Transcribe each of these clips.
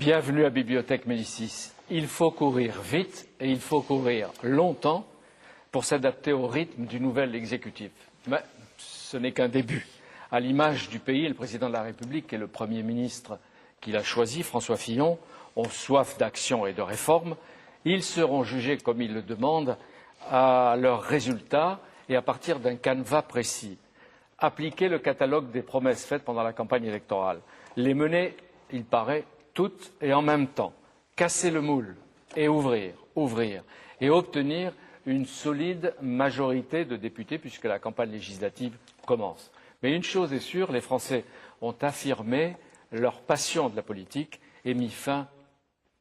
Bienvenue à Bibliothèque Médicis. Il faut courir vite et il faut courir longtemps pour s'adapter au rythme du nouvel exécutif. Mais ce n'est qu'un début. À l'image du pays, le président de la République et le Premier ministre qu'il a choisi, François Fillon, ont soif d'action et de réforme. Ils seront jugés, comme ils le demandent, à leurs résultats et à partir d'un canevas précis. Appliquer le catalogue des promesses faites pendant la campagne électorale. Les mener, il paraît, toutes et en même temps. Casser le moule et ouvrir et obtenir une solide majorité de députés puisque la campagne législative commence. Mais une chose est sûre, les Français ont affirmé leur passion de la politique et mis fin,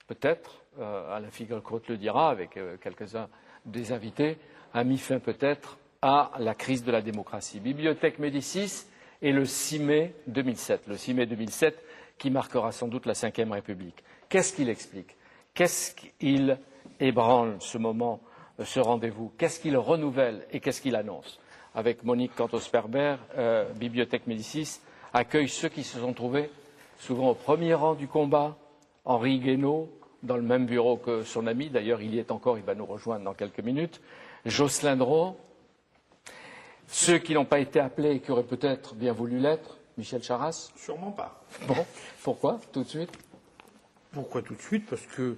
peut-être, Alain Finkielkraut le dira avec quelques-uns des invités, a mis fin peut-être à la crise de la démocratie. Bibliothèque Médicis est le 6 mai 2007, le 6 mai 2007 qui marquera sans doute la Ve République. Qu'est-ce qu'il explique? Qu'est-ce qu'il ébranle ce moment, ce rendez-vous? Qu'est-ce qu'il renouvelle et qu'est-ce qu'il annonce? Avec Monique Cantos-Perber, Bibliothèque Médicis accueille ceux qui se sont trouvés souvent au premier rang du combat. Henri Guénaud, dans le même bureau que son ami, d'ailleurs il y est encore, il va nous rejoindre dans quelques minutes. Jocelyn Drault, ceux qui n'ont pas été appelés et qui auraient peut-être bien voulu l'être, Michel Charasse? Sûrement pas. Bon, pourquoi tout de suite? Pourquoi tout de suite? Parce que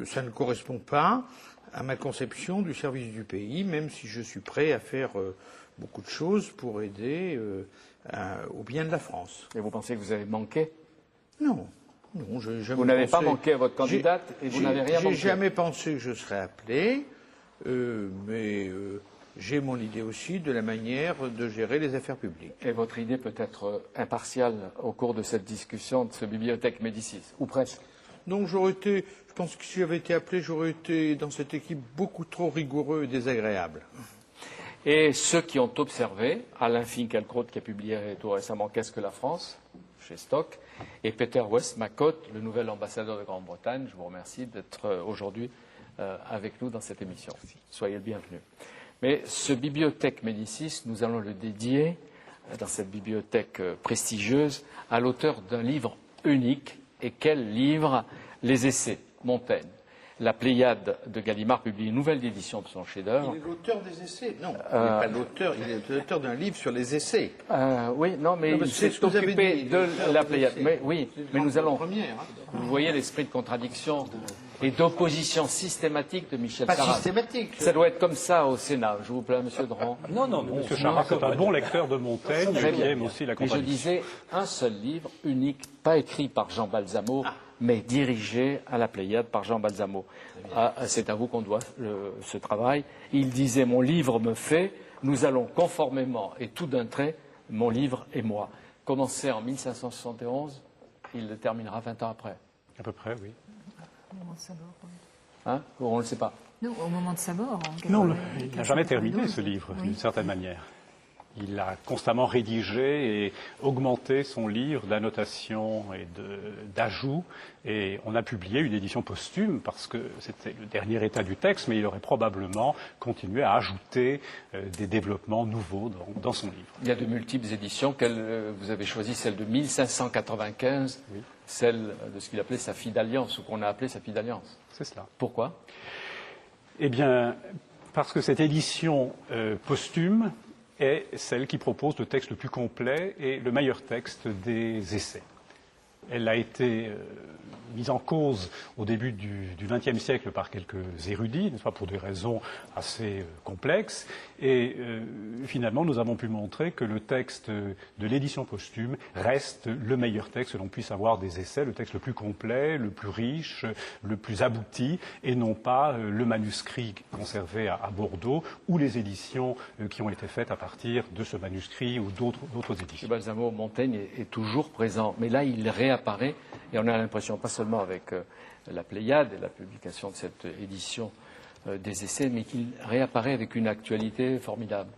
ça ne correspond pas à ma conception du service du pays, même si je suis prêt à faire beaucoup de choses pour aider au bien de la France. Et vous pensez que vous avez manqué? Non. Non, vous n'avez pas manqué à votre candidate et vous n'avez rien manqué? J'ai jamais pensé que je serais appelé, mais j'ai mon idée aussi de la manière de gérer les affaires publiques. Et votre idée peut être impartiale au cours de cette discussion de ce Bibliothèque Médicis, ou presque? Donc je pense que si j'avais été appelé, j'aurais été dans cette équipe beaucoup trop rigoureux et désagréable. Et ceux qui ont observé, Alain Finkielkraut qui a publié tout récemment Qu'est-ce que la France chez Stock, et Peter Westmacott, le nouvel ambassadeur de Grande-Bretagne, je vous remercie d'être aujourd'hui avec nous dans cette émission. Soyez le bienvenu. Mais ce Bibliothèque Médicis, nous allons le dédier, dans cette bibliothèque prestigieuse, à l'auteur d'un livre unique. Et quel livre? Les Essais, Montaigne. La Pléiade de Gallimard publie une nouvelle édition de son chef-d'œuvre. Il est l'auteur des essais? Non, il n'est pas l'auteur, il est l'auteur d'un livre sur les essais. Oui, non, mais il s'est occupé de la Pléiade. Mais oui, mais nous allons. Vous voyez l'esprit de contradiction et d'opposition systématique de Michel Charasse. Pas systématique. Ça doit être comme ça au Sénat. Je vous plaît, Monsieur Dran. Non, mais Monsieur Charasse est un bon lecteur de Montaigne qui aime aussi la contradiction. Mais je disais un seul livre, unique, pas écrit par Jean Balsamo, mais dirigé à la Pléiade par Jean Balsamo. C'est à vous qu'on doit ce travail. Il disait « Mon livre me fait, nous allons conformément et tout d'un trait, mon livre et moi ». Commencé en 1571, il le terminera 20 ans après. À peu près, oui. Au moment de sa mort. Hein? On ne le sait pas. Non, au moment de sa mort. Non, il n'a jamais terminé ce livre, d'une certaine manière. Il a constamment rédigé et augmenté son livre d'annotations et d'ajouts. Et on a publié une édition posthume parce que c'était le dernier état du texte, mais il aurait probablement continué à ajouter des développements nouveaux dans son livre. Il y a de multiples éditions. Vous avez choisi celle de 1595, oui. Celle de ce qu'il appelait sa fille d'alliance, ou qu'on a appelé sa fille d'alliance. C'est cela. Pourquoi? Eh bien, parce que cette édition posthume est celle qui propose le texte le plus complet et le meilleur texte des essais. Elle a été mise en cause au début du XXe siècle par quelques érudits, n'est-ce pas, pour des raisons assez complexes. Et finalement, nous avons pu montrer que le texte de l'édition posthume reste le meilleur texte que l'on puisse avoir des essais, le texte le plus complet, le plus riche, le plus abouti, et non pas le manuscrit conservé à Bordeaux ou les éditions qui ont été faites à partir de ce manuscrit ou d'autres éditions. Balsamo, Montaigne est toujours présent, mais là, il réapparaît, et on a l'impression, pas seulement avec la Pléiade et la publication de cette édition des essais, mais qu'il réapparaît avec une actualité formidable.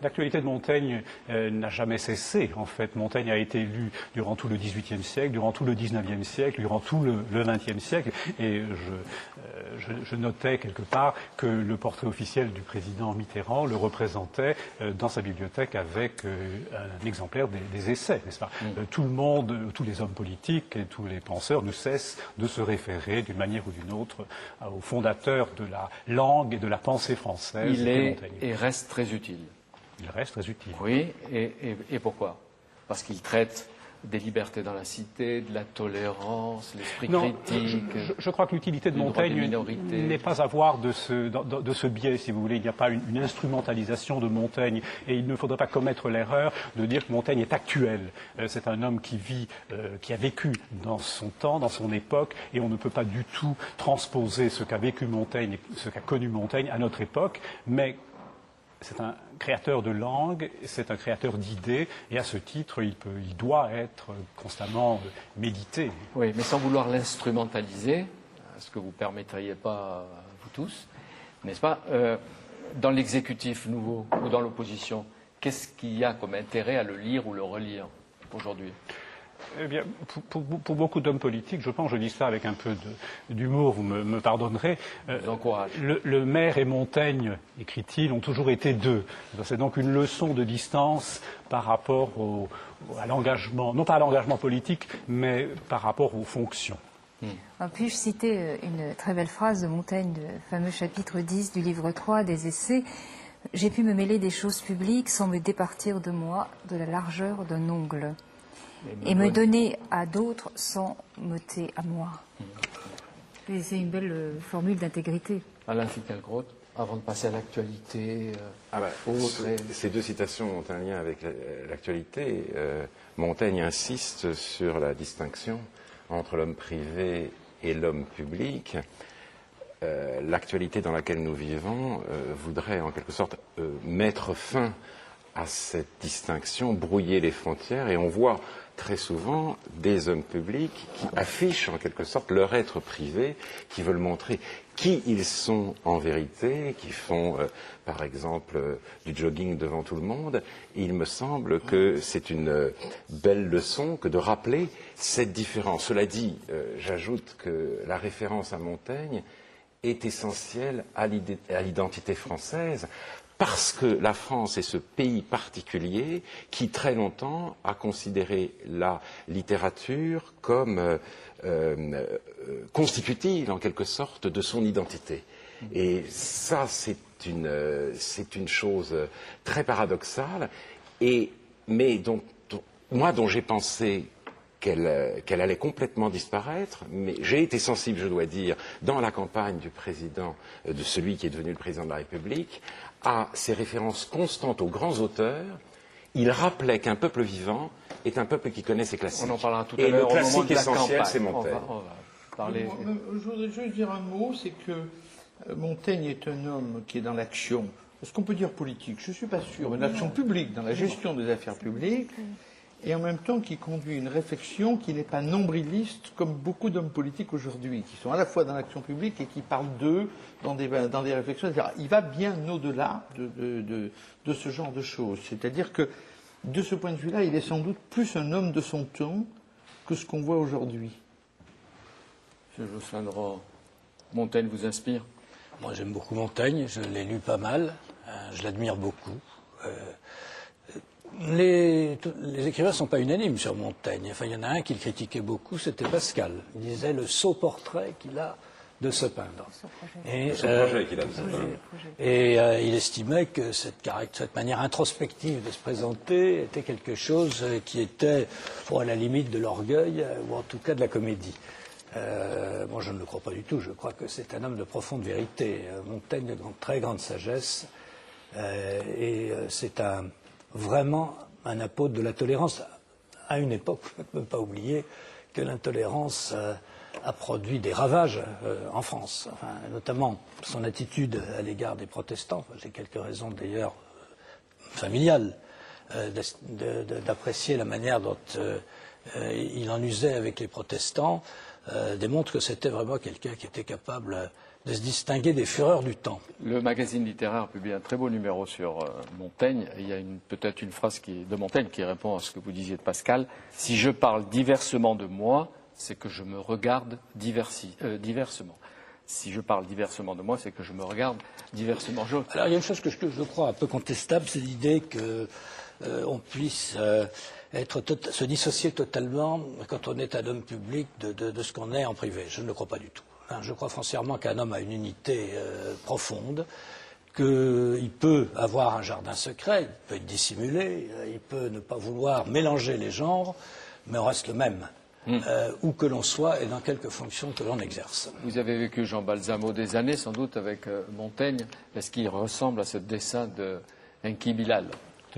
L'actualité de Montaigne n'a jamais cessé. En fait, Montaigne a été lu durant tout le XVIIIe siècle, durant tout le XIXe siècle, durant tout le XXe siècle. Et je notais quelque part que le portrait officiel du président Mitterrand le représentait dans sa bibliothèque avec un exemplaire des essais, n'est-ce pas? Tout le monde, tous les hommes politiques et tous les penseurs ne cessent de se référer d'une manière ou d'une autre au fondateur de la langue et de la pensée française. Il est et reste très utile. Il reste très utile. Oui, et pourquoi? Parce qu'il traite des libertés dans la cité, de la tolérance, l'esprit critique. Je crois que l'utilité de Montaigne n'est pas à voir de ce biais, si vous voulez. Il n'y a pas une instrumentalisation de Montaigne. Et il ne faudrait pas commettre l'erreur de dire que Montaigne est actuel. C'est un homme qui vit, qui a vécu dans son temps, dans son époque, et on ne peut pas du tout transposer ce qu'a vécu Montaigne et ce qu'a connu Montaigne à notre époque. Mais c'est un créateur de langue, c'est un créateur d'idées, et à ce titre, il doit être constamment médité. Oui, mais sans vouloir l'instrumentaliser, ce que vous ne permettriez pas, vous tous, n'est-ce pas? Dans l'exécutif nouveau ou dans l'opposition, qu'est-ce qu'il y a comme intérêt à le lire ou le relire aujourd'hui? Eh bien, pour beaucoup d'hommes politiques, je pense, je dis ça avec un peu d'humour, vous me pardonnerez. Le maire et Montaigne, écrit-il, ont toujours été deux. C'est donc une leçon de distance par rapport à l'engagement, non pas à l'engagement politique, mais par rapport aux fonctions. Puis-je citer une très belle phrase de Montaigne, du fameux chapitre 10 du livre 3 des Essais? J'ai pu me mêler des choses publiques sans me départir de moi de la largeur d'un ongle. Et me donner à d'autres sans m'ôter à moi. Et c'est une belle formule d'intégrité. Alain Finkielkraut, avant de passer à l'actualité Ces deux citations ont un lien avec l'actualité. Montaigne insiste sur la distinction entre l'homme privé et l'homme public. L'actualité dans laquelle nous vivons voudrait en quelque sorte mettre fin à cette distinction, brouiller les frontières, et on voit très souvent des hommes publics qui affichent en quelque sorte leur être privé, qui veulent montrer qui ils sont en vérité, qui font par exemple du jogging devant tout le monde. Et il me semble que c'est une belle leçon que de rappeler cette différence. Cela dit, j'ajoute que la référence à Montaigne est essentielle à l'identité française, parce que la France est ce pays particulier qui, très longtemps, a considéré la littérature comme constitutive, en quelque sorte, de son identité. Et ça, c'est une chose très paradoxale, mais dont j'ai pensé qu'elle allait complètement disparaître, mais j'ai été sensible, je dois dire, dans la campagne du président, de celui qui est devenu le président de la République, à ces références constantes aux grands auteurs. Il rappelait qu'un peuple vivant est un peuple qui connaît ses classiques. On en parlera tout à l'heure. Et le classique essentiel, c'est Montaigne. On va parler. Je voudrais juste dire un mot, c'est que Montaigne est un homme qui est dans l'action. Est-ce qu'on peut dire politique? Je ne suis pas sûr. Une action publique, dans la gestion des affaires publiques, et en même temps qui conduit une réflexion qui n'est pas nombriliste comme beaucoup d'hommes politiques aujourd'hui, qui sont à la fois dans l'action publique et qui parlent d'eux dans des réflexions, etc. Il va bien au-delà de ce genre de choses. C'est-à-dire que, de ce point de vue-là, il est sans doute plus un homme de son temps que ce qu'on voit aujourd'hui. M. Jocelyn de Rohan, Montaigne vous inspire? Moi, j'aime beaucoup Montaigne, je l'ai lu pas mal, je l'admire beaucoup. Les écrivains ne sont pas unanimes sur Montaigne. Enfin, il y en a un qui le critiquait beaucoup, c'était Pascal. Il disait le sot portrait qu'il a de se peindre. Et il estimait que cette manière introspective de se présenter était quelque chose qui était, à la limite de l'orgueil, ou en tout cas de la comédie. Moi, je ne le crois pas du tout. Je crois que c'est un homme de profonde vérité. Montaigne de très grande sagesse. Et c'est vraiment un apôtre de la tolérance. À une époque, on ne peut pas oublier que l'intolérance a produit des ravages en France, notamment son attitude à l'égard des protestants. J'ai quelques raisons d'ailleurs familiales d'apprécier la manière dont il en usait avec les protestants, démontre que c'était vraiment quelqu'un qui était capable de se distinguer des fureurs du temps. Le magazine littéraire a publié un très beau numéro sur Montaigne. Et il y a peut-être une phrase de Montaigne qui répond à ce que vous disiez de Pascal. Si je parle diversement de moi, c'est que je me regarde diversement. Si je parle diversement de moi, c'est que je me regarde diversement. Alors il y a une chose que je crois un peu contestable, c'est l'idée que on puisse se dissocier totalement, quand on est un homme public, de ce qu'on est en privé. Je ne le crois pas du tout. Je crois foncièrement qu'un homme a une unité profonde, qu'il peut avoir un jardin secret, il peut être dissimulé, il peut ne pas vouloir mélanger les genres, mais on reste le même, où que l'on soit et dans quelque fonction que l'on exerce. Vous avez vécu Jean Balsamo des années, sans doute, avec Montaigne. Est-ce qu'il ressemble à ce dessin de Enki Bilal,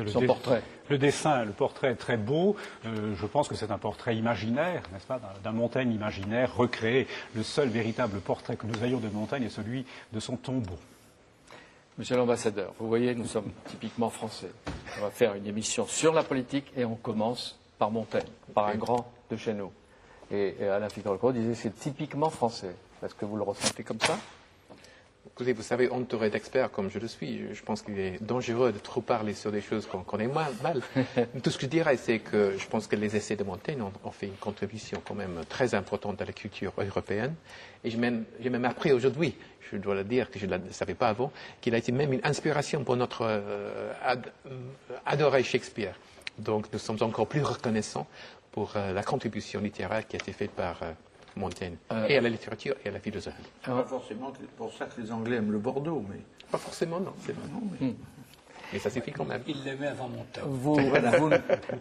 son portrait? Le portrait est très beau. Je pense que c'est un portrait imaginaire, n'est-ce pas, d'un Montaigne imaginaire, recréé. Le seul véritable portrait que nous ayons de Montaigne est celui de son tombeau. Monsieur l'ambassadeur, vous voyez, nous sommes typiquement français. On va faire une émission sur la politique et on commence par Montaigne, par un grand de chez nous. Et Alain Finkielkraut disait c'est typiquement français. Est-ce que vous le ressentez comme ça? Écoutez, vous savez, entouré d'experts comme je le suis, je pense qu'il est dangereux de trop parler sur des choses qu'on connaît mal. Tout ce que je dirais, c'est que je pense que les essais de Montaigne ont fait une contribution quand même très importante à la culture européenne. Et j'ai même appris aujourd'hui, je dois le dire, que je ne le savais pas avant, qu'il a été même une inspiration pour notre adoré Shakespeare. Donc nous sommes encore plus reconnaissants pour la contribution littéraire qui a été faite par Montaigne, et à la littérature et à la philosophie. Pas forcément pour ça que les Anglais aiment le Bordeaux, mais... Pas forcément, non, c'est vrai. Mais ça suffit quand même. Il l'aimait avant Montaigne.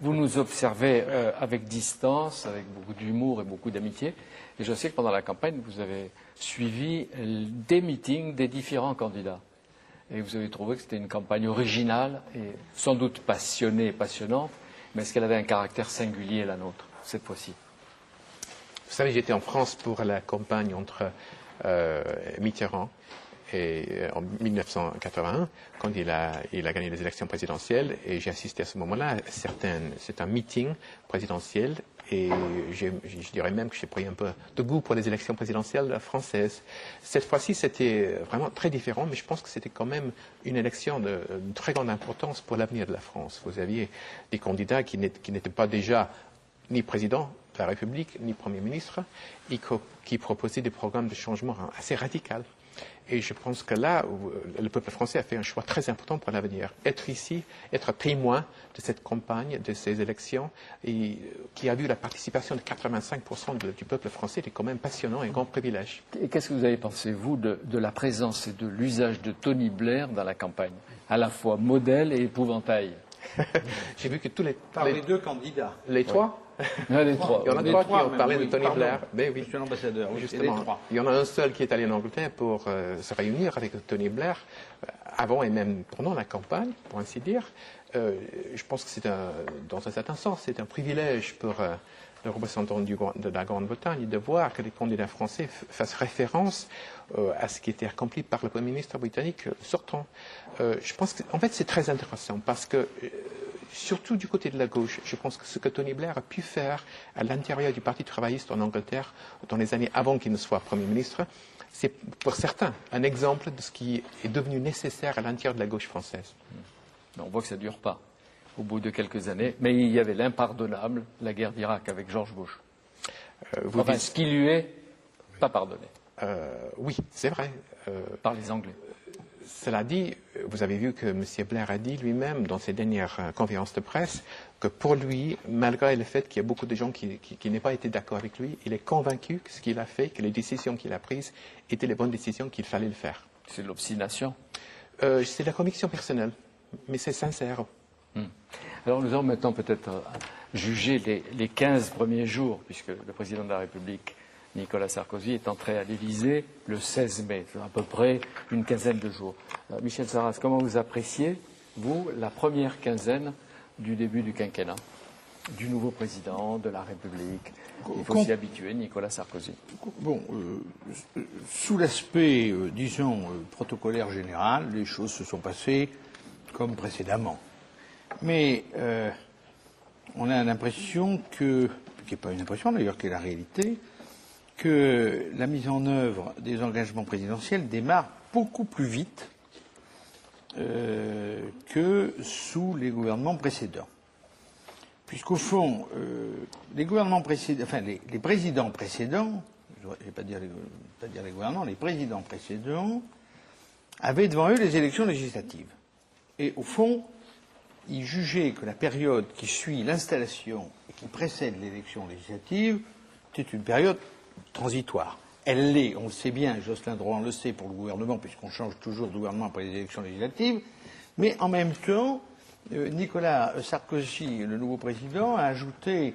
Vous nous observez avec distance, avec beaucoup d'humour et beaucoup d'amitié. Et je sais que pendant la campagne, vous avez suivi des meetings des différents candidats. Et vous avez trouvé que c'était une campagne originale et sans doute passionnée et passionnante, mais est-ce qu'elle avait un caractère singulier, la nôtre, cette fois-ci? Vous savez, j'étais en France pour la campagne entre Mitterrand en 1981, quand il a gagné les élections présidentielles, et j'ai assisté à ce moment-là c'est un meeting présidentiel, et je dirais même que j'ai pris un peu de goût pour les élections présidentielles françaises. Cette fois-ci, c'était vraiment très différent, mais je pense que c'était quand même une élection de très grande importance pour l'avenir de la France. Vous aviez des candidats qui n'étaient pas déjà ni président de la République, ni Premier ministre, et qui proposaient des programmes de changement assez radicaux. Et je pense que là, le peuple français a fait un choix très important pour l'avenir. Être ici, être témoin de cette campagne, de ces élections, et qui a vu la participation de 85% du peuple français, c'est quand même passionnant et un grand privilège. Et qu'est-ce que vous avez pensé, vous, de la présence et de l'usage de Tony Blair dans la campagne, à la fois modèle et épouvantail? J'ai vu que tous les... Par les deux candidats. Les trois? Les trois. Il y en a trois qui ont parlé de Tony Blair. Mais oui, monsieur l'ambassadeur, justement. Il y en a un seul qui est allé en Angleterre pour se réunir avec Tony Blair avant et même pendant la campagne, pour ainsi dire. Je pense que dans un certain sens, c'est un privilège pour le représentant de la Grande-Bretagne de voir que les candidats français fassent référence à ce qui était accompli par le Premier ministre britannique sortant. Je pense qu'en fait, c'est très intéressant parce que surtout du côté de la gauche, je pense que ce que Tony Blair a pu faire à l'intérieur du Parti travailliste en Angleterre dans les années avant qu'il ne soit Premier ministre, c'est pour certains un exemple de ce qui est devenu nécessaire à l'intérieur de la gauche française. On voit que ça ne dure pas au bout de quelques années, mais il y avait l'impardonnable, la guerre d'Irak avec George Bush. Ce qui lui est pas pardonné. Oui, c'est vrai. Par les Anglais. Cela dit, vous avez vu que M. Blair a dit lui-même dans ses dernières conférences de presse que pour lui, malgré le fait qu'il y a beaucoup de gens qui n'aient pas été d'accord avec lui, il est convaincu que ce qu'il a fait, que les décisions qu'il a prises étaient les bonnes décisions qu'il fallait le faire. C'est de l'obstination? C'est la conviction personnelle, mais c'est sincère. Alors nous allons maintenant peut-être juger les 15 premiers jours, puisque le président de la République, Nicolas Sarkozy, est entré à l'Élysée le 16 mai, c'est à peu près une quinzaine de jours. Michel Sarraz, comment vous appréciez, vous, la première quinzaine du début du quinquennat, du nouveau président de la République? Il faut s'y habituer, Nicolas Sarkozy. Bon, sous l'aspect, disons, protocolaire général, les choses se sont passées comme précédemment. Mais on a l'impression qui n'est pas une impression d'ailleurs, qui est la réalité, que la mise en œuvre des engagements présidentiels démarre beaucoup plus vite que sous les gouvernements précédents. Puisqu'au fond, les gouvernements précédents, enfin les présidents précédents, je ne vais pas dire les gouvernants, les présidents précédents avaient devant eux les élections législatives. Et au fond, ils jugeaient que la période qui suit l'installation et qui précède l'élection législative était une période transitoire. Elle l'est, on le sait bien, Jocelyn Drouin le sait pour le gouvernement, puisqu'on change toujours de gouvernement après les élections législatives, mais en même temps, Nicolas Sarkozy, le nouveau président, a ajouté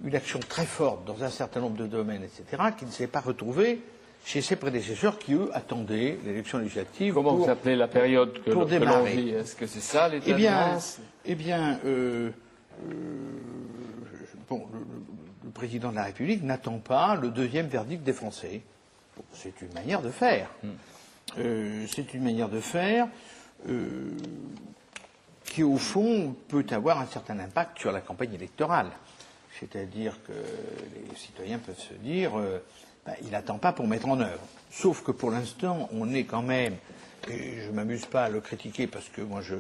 une action très forte dans un certain nombre de domaines, etc., qui ne s'est pas retrouvée chez ses prédécesseurs qui, eux, attendaient l'élection législative. Comment vous appelez la période que l'on vit? Est-ce que c'est ça l'état de grâce? Bon, le président de la République n'attend pas le deuxième verdict des Français. Bon, c'est une manière de faire. C'est une manière de faire qui, au fond, peut avoir un certain impact sur la campagne électorale. C'est-à-dire que les citoyens peuvent se dire il n'attend pas pour mettre en œuvre. Sauf que pour l'instant, on est quand même, et je ne m'amuse pas à le critiquer parce que moi je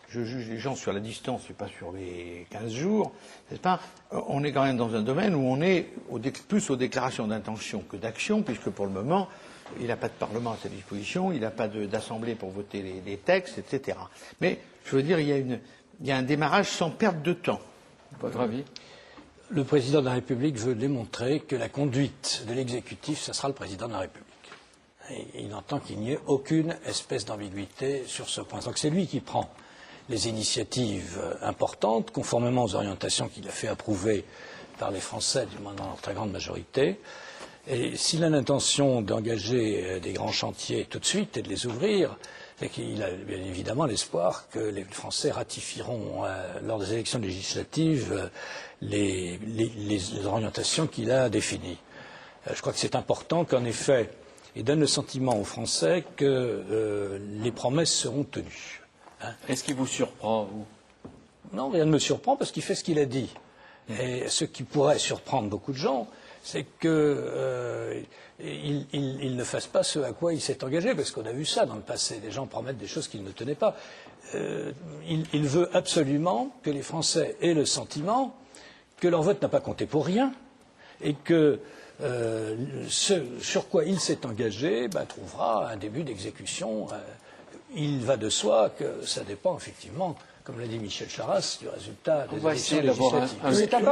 juge les gens sur la distance et pas sur les 15 jours, n'est-ce pas? On est quand même dans un domaine où on est plus aux déclarations d'intention que d'action, puisque pour le moment, il n'a pas de Parlement à sa disposition, il n'a pas d'Assemblée pour voter les textes, etc. Mais, je veux dire, il y a un démarrage sans perte de temps. Votre avis? Le président de la République veut démontrer que la conduite de l'exécutif, ce sera le président de la République. Et il entend qu'il n'y ait aucune espèce d'ambiguïté sur ce point. Donc c'est lui qui prend les initiatives importantes, conformément aux orientations qu'il a fait approuver par les Français, du moins dans leur très grande majorité. Et s'il a l'intention d'engager des grands chantiers tout de suite et de les ouvrir, c'est qu'il a bien évidemment l'espoir que les Français ratifieront lors des élections législatives les orientations qu'il a définies. Je crois que c'est important qu'en effet, il donne le sentiment aux Français que les promesses seront tenues. Est-ce qu'il vous surprend, vous? Non, rien ne me surprend parce qu'il fait ce qu'il a dit. Et ce qui pourrait surprendre beaucoup de gens, c'est qu'il ne fasse pas ce à quoi il s'est engagé, parce qu'on a vu ça dans le passé. Les gens promettent des choses qu'ils ne tenaient pas. Il veut absolument que les Français aient le sentiment que leur vote n'a pas compté pour rien et que ce sur quoi il s'est engagé trouvera un début d'exécution. Il va de soi que ça dépend effectivement, comme l'a dit Michel Charasse, du résultat des élections législatives.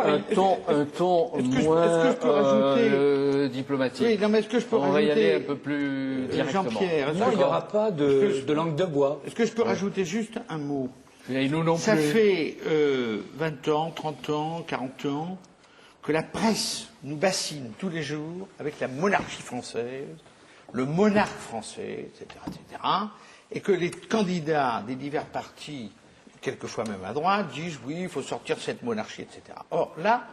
Un ton moins diplomatique. Oui, non, mais est-ce que je peux On va y rajouter, aller un peu plus directement. Jean-Pierre, non, il n'y aura pas de langue de bois. Est-ce que je peux rajouter juste un mot? Et nous non Ça plus. fait 20 ans, 30 ans, 40 ans que la presse nous bassine tous les jours avec la monarchie française, le monarque français, etc., etc., et que les candidats des divers partis, quelquefois même à droite, disent oui, il faut sortir de cette monarchie, etc. Or, là,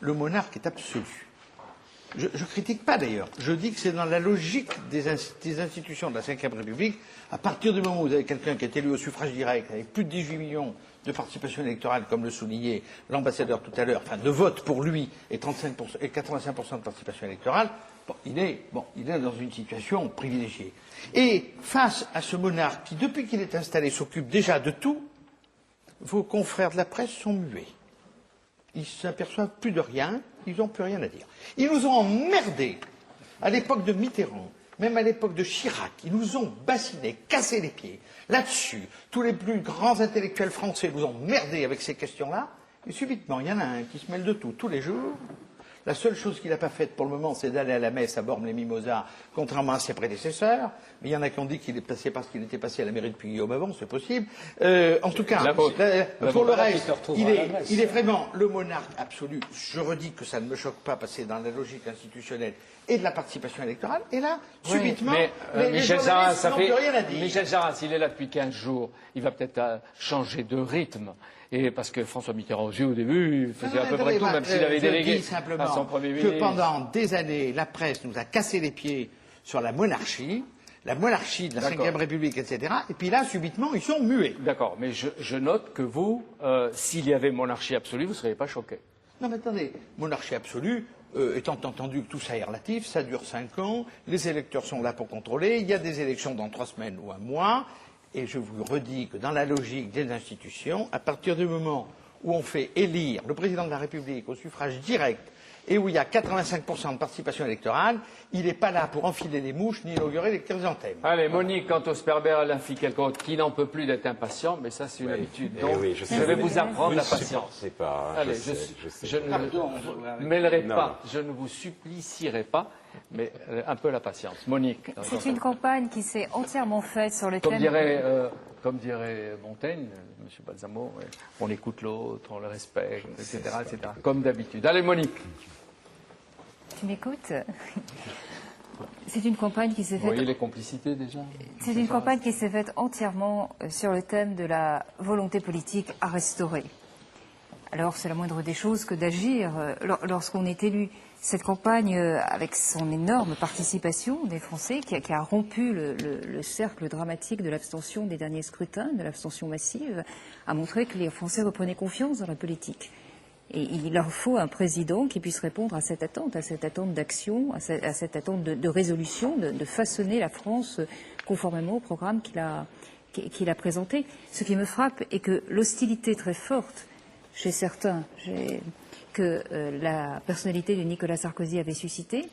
le monarque est absolu. Je ne critique pas d'ailleurs. Je dis que c'est dans la logique des institutions de la Ve République. À partir du moment où vous avez quelqu'un qui est élu au suffrage direct, avec plus de 18 millions de participation électorale, comme le soulignait l'ambassadeur tout à l'heure, enfin de vote pour lui et 85% et 85% de participation électorale, il est dans une situation privilégiée. Et face à ce monarque qui, depuis qu'il est installé, s'occupe déjà de tout, vos confrères de la presse sont muets. Ils ne s'aperçoivent plus de rien, ils n'ont plus rien à dire. Ils nous ont emmerdés à l'époque de Mitterrand, même à l'époque de Chirac. Ils nous ont bassinés, cassé les pieds. Là-dessus, tous les plus grands intellectuels français nous ont merdés avec ces questions-là. Et subitement, il y en a un qui se mêle de tout, tous les jours. La seule chose qu'il n'a pas faite pour le moment, c'est d'aller à la messe à Bormes-les-Mimosas, contrairement à ses prédécesseurs. Mais il y en a qui ont dit qu'il est passé parce qu'il était passé à la mairie depuis Guillaume avant, c'est possible. En tout cas, pour le reste, il est vraiment le monarque absolu. Je redis que ça ne me choque pas parce que c'est dans la logique institutionnelle et de la participation électorale. Et là, subitement, les journalistes n'ont plus rien à dire. Michel Jarras, il est là depuis 15 jours. Il va peut-être changer de rythme. Et parce que François Mitterrand aussi, au début, faisait à peu près tout, même s'il avait délégué à son Premier ministre. Que pendant des années, la presse nous a cassé les pieds sur la monarchie de la Ve République, etc. Et puis là, subitement, ils sont muets. D'accord, mais je note que vous, s'il y avait monarchie absolue, vous ne seriez pas choqué. Non, mais attendez, monarchie absolue, étant entendu que tout ça est relatif, ça dure 5 ans, les électeurs sont là pour contrôler, il y a des élections dans 3 semaines ou un mois, et je vous redis que dans la logique des institutions, à partir du moment où on fait élire le président de la République au suffrage direct et où il y a 85% de participation électorale, il n'est pas là pour enfiler les mouches ni inaugurer les chrysanthèmes. Allez, Monique, quant au Sperber Alain Finkielkraut, qui n'en peut plus d'être impatient, mais ça c'est une habitude. Donc, oui, je vais vous apprendre la patience. C'est pas. Allez, je ne mêlerai pas, je ne vous supplicierai pas, mais un peu la patience. Monique. C'est une campagne qui s'est entièrement faite sur le Comme thème... comme dirait Montaigne, M. Balsamo, on écoute l'autre, on le respecte, etc., etc. Comme d'habitude. Allez, Monique. Tu m'écoutes? C'est une campagne qui s'est Vous faite... voyez les complicités déjà? C'est une campagne qui s'est faite entièrement sur le thème de la volonté politique à restaurer. Alors, c'est la moindre des choses que d'agir lorsqu'on est élu. Cette campagne, avec son énorme participation des Français, qui a rompu le cercle dramatique de l'abstention des derniers scrutins, de l'abstention massive, a montré que les Français reprenaient confiance dans la politique. Et il leur faut un président qui puisse répondre à cette attente d'action, à cette attente de résolution, de façonner la France conformément au programme qu'il a présenté. Ce qui me frappe est que l'hostilité très forte chez certains que la personnalité de Nicolas Sarkozy avait suscité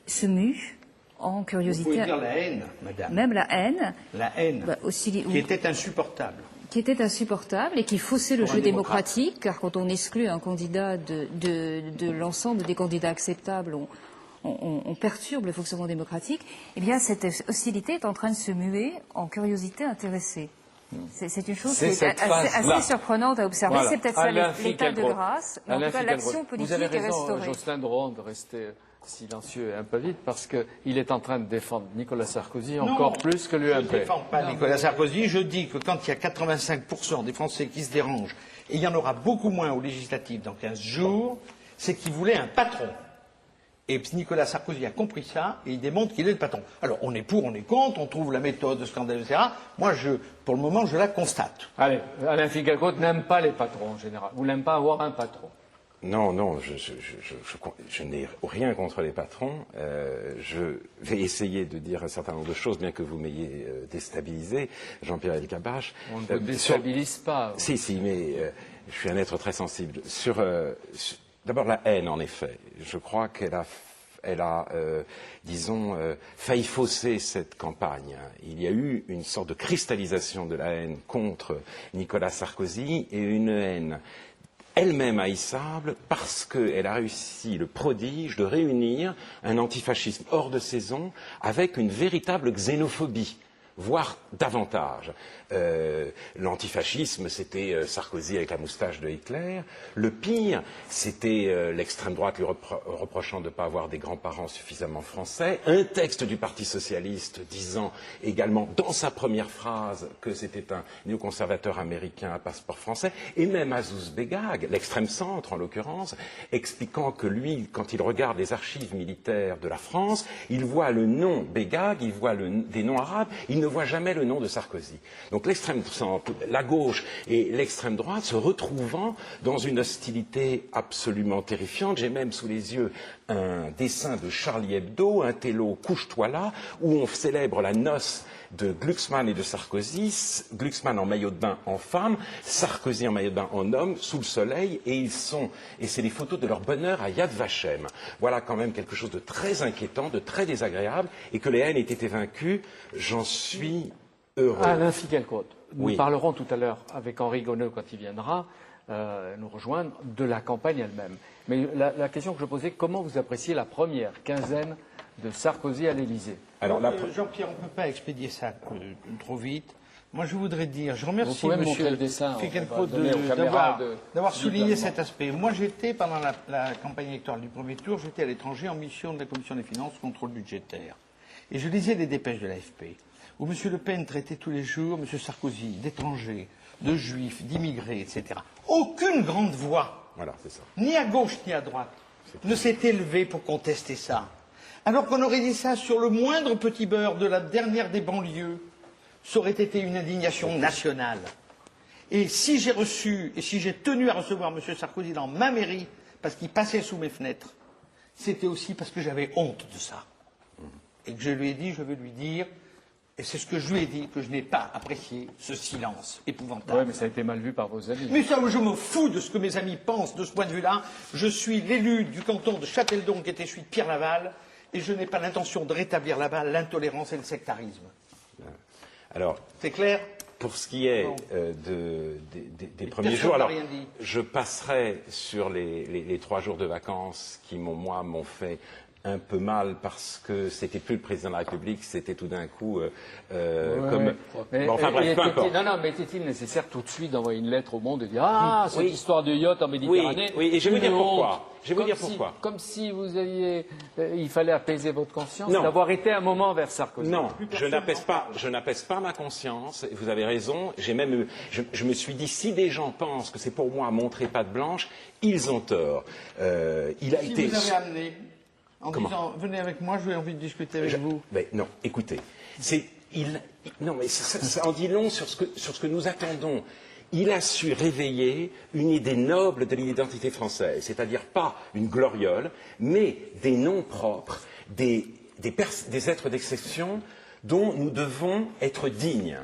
se mue en curiosité. Vous pouvez dire la haine, madame. Même la haine. La haine, aussi, qui était insupportable. Qui était insupportable et qui faussait le jeu démocratique, car quand on exclut un candidat de l'ensemble des candidats acceptables, on perturbe le fonctionnement démocratique. Eh bien, cette hostilité est en train de se muer en curiosité intéressée. C'est une chose qui est assez surprenante à observer. Voilà. C'est peut-être ça l'état de grâce, mais en tout cas l'action politique est restaurée. Vous avez raison, Jocelyn de Rohan, de rester silencieux et un peu vite, parce qu'il est en train de défendre Nicolas Sarkozy encore plus que l'UMP. Je ne défends pas Nicolas Sarkozy, je dis que quand il y a 85% des Français qui se dérangent, et il y en aura beaucoup moins aux législatives dans 15 jours, c'est qu'ils voulaient un patron. Et Nicolas Sarkozy a compris ça et il démontre qu'il est le patron. Alors, on est pour, on est contre, on trouve la méthode scandaleuse, etc. Moi, pour le moment, je la constate. Allez, Alain Finkielkraut n'aime pas les patrons en général. Vous n'aimez pas avoir un patron? Non, je n'ai rien contre les patrons. Je vais essayer de dire un certain nombre de choses, bien que vous m'ayez déstabilisé, Jean-Pierre Elkabbach. On ne vous déstabilise pas. Si, mais je suis un être très sensible. D'abord la haine, en effet. Je crois qu'elle a failli fausser cette campagne. Il y a eu une sorte de cristallisation de la haine contre Nicolas Sarkozy et une haine elle-même haïssable parce qu'elle a réussi le prodige de réunir un antifascisme hors de saison avec une véritable xénophobie, voire davantage. L'antifascisme, c'était Sarkozy avec la moustache de Hitler. Le pire, c'était l'extrême droite lui reprochant de ne pas avoir des grands-parents suffisamment français. Un texte du Parti socialiste disant également dans sa première phrase que c'était un néoconservateur américain à passeport français. Et même Azouz Begag, l'extrême centre en l'occurrence, expliquant que lui, quand il regarde les archives militaires de la France, il voit le nom Begag, il voit des noms arabes, il ne voit jamais le nom de Sarkozy. Donc l'extrême centre, la gauche et l'extrême droite se retrouvant dans une hostilité absolument terrifiante. J'ai même sous les yeux un dessin de Charlie Hebdo, un télo couche-toi là, où on célèbre la noce de Glucksmann et de Sarkozy, Glucksmann en maillot de bain en femme, Sarkozy en maillot de bain en homme, sous le soleil, et c'est des photos de leur bonheur à Yad Vashem. Voilà quand même quelque chose de très inquiétant, de très désagréable, et que les haines aient été vaincues, j'en suis heureux. Alain Finkielkraut, nous Oui. parlerons tout à l'heure avec Henri Gonneau quand il viendra nous rejoindre de la campagne elle-même. Mais la question que je posais, comment vous appréciez la première quinzaine de Sarkozy à l'Élysée? Alors, Jean-Pierre, on ne peut pas expédier ça trop vite. Moi, je voudrais dire, je remercie Vous pouvez montrer M. le dessin, Finkielkraut on va donner aux caméras d'avoir souligné du cet aspect. Moi, j'étais, pendant la campagne électorale du premier tour, j'étais à l'étranger en mission de la Commission des finances, contrôle budgétaire. Et je lisais les dépêches de l'AFP, où M. Le Pen traitait tous les jours M. Sarkozy d'étrangers, de juifs, d'immigrés, etc. Aucune grande voix, Voilà, c'est ça. ni à gauche ni à droite, ne s'est élevée pour contester ça. Alors qu'on aurait dit ça sur le moindre petit beurre de la dernière des banlieues, ça aurait été une indignation nationale. Et si j'ai reçu, et si j'ai tenu à recevoir M. Sarkozy dans ma mairie, parce qu'il passait sous mes fenêtres, c'était aussi parce que j'avais honte de ça. Et que je lui ai dit, je veux lui dire, et c'est ce que je lui ai dit, que je n'ai pas apprécié ce silence épouvantable. Oui, mais ça a été mal vu par vos amis. Mais ça, je me fous de ce que mes amis pensent de ce point de vue-là. Je suis l'élu du canton de Châteldon, qui était celui de Pierre Laval, et je n'ai pas l'intention de rétablir là-bas l'intolérance et le sectarisme. Alors, c'est clair? Pour ce qui est des premiers jours, alors rien dit. je passerai sur les 3 jours de vacances qui m'ont fait un peu mal parce que c'était plus le président de la République, c'était tout d'un coup comme. Mais, bon, enfin bref, peu importe. Non, mais était-il nécessaire tout de suite d'envoyer une lettre au monde et dire ah cette histoire de yacht en Méditerranée. Oui, et je vais vous dire pourquoi. Comme si vous aviez, il fallait apaiser votre conscience, Non. d'avoir été un moment vers Sarkozy. Non, je n'apaise pas ma conscience. Vous avez raison. Je me suis dit, si des gens pensent que c'est pour moi montrer patte blanche, ils ont tort. Il a si été. Vous avez amené en disant venez avec moi, j'ai envie de discuter avec vous. Mais non, écoutez, non, mais ça en dit long sur ce que nous attendons. Il a su réveiller une idée noble de l'identité française, c'est-à-dire pas une gloriole, mais des noms propres, des êtres d'exception dont nous devons être dignes.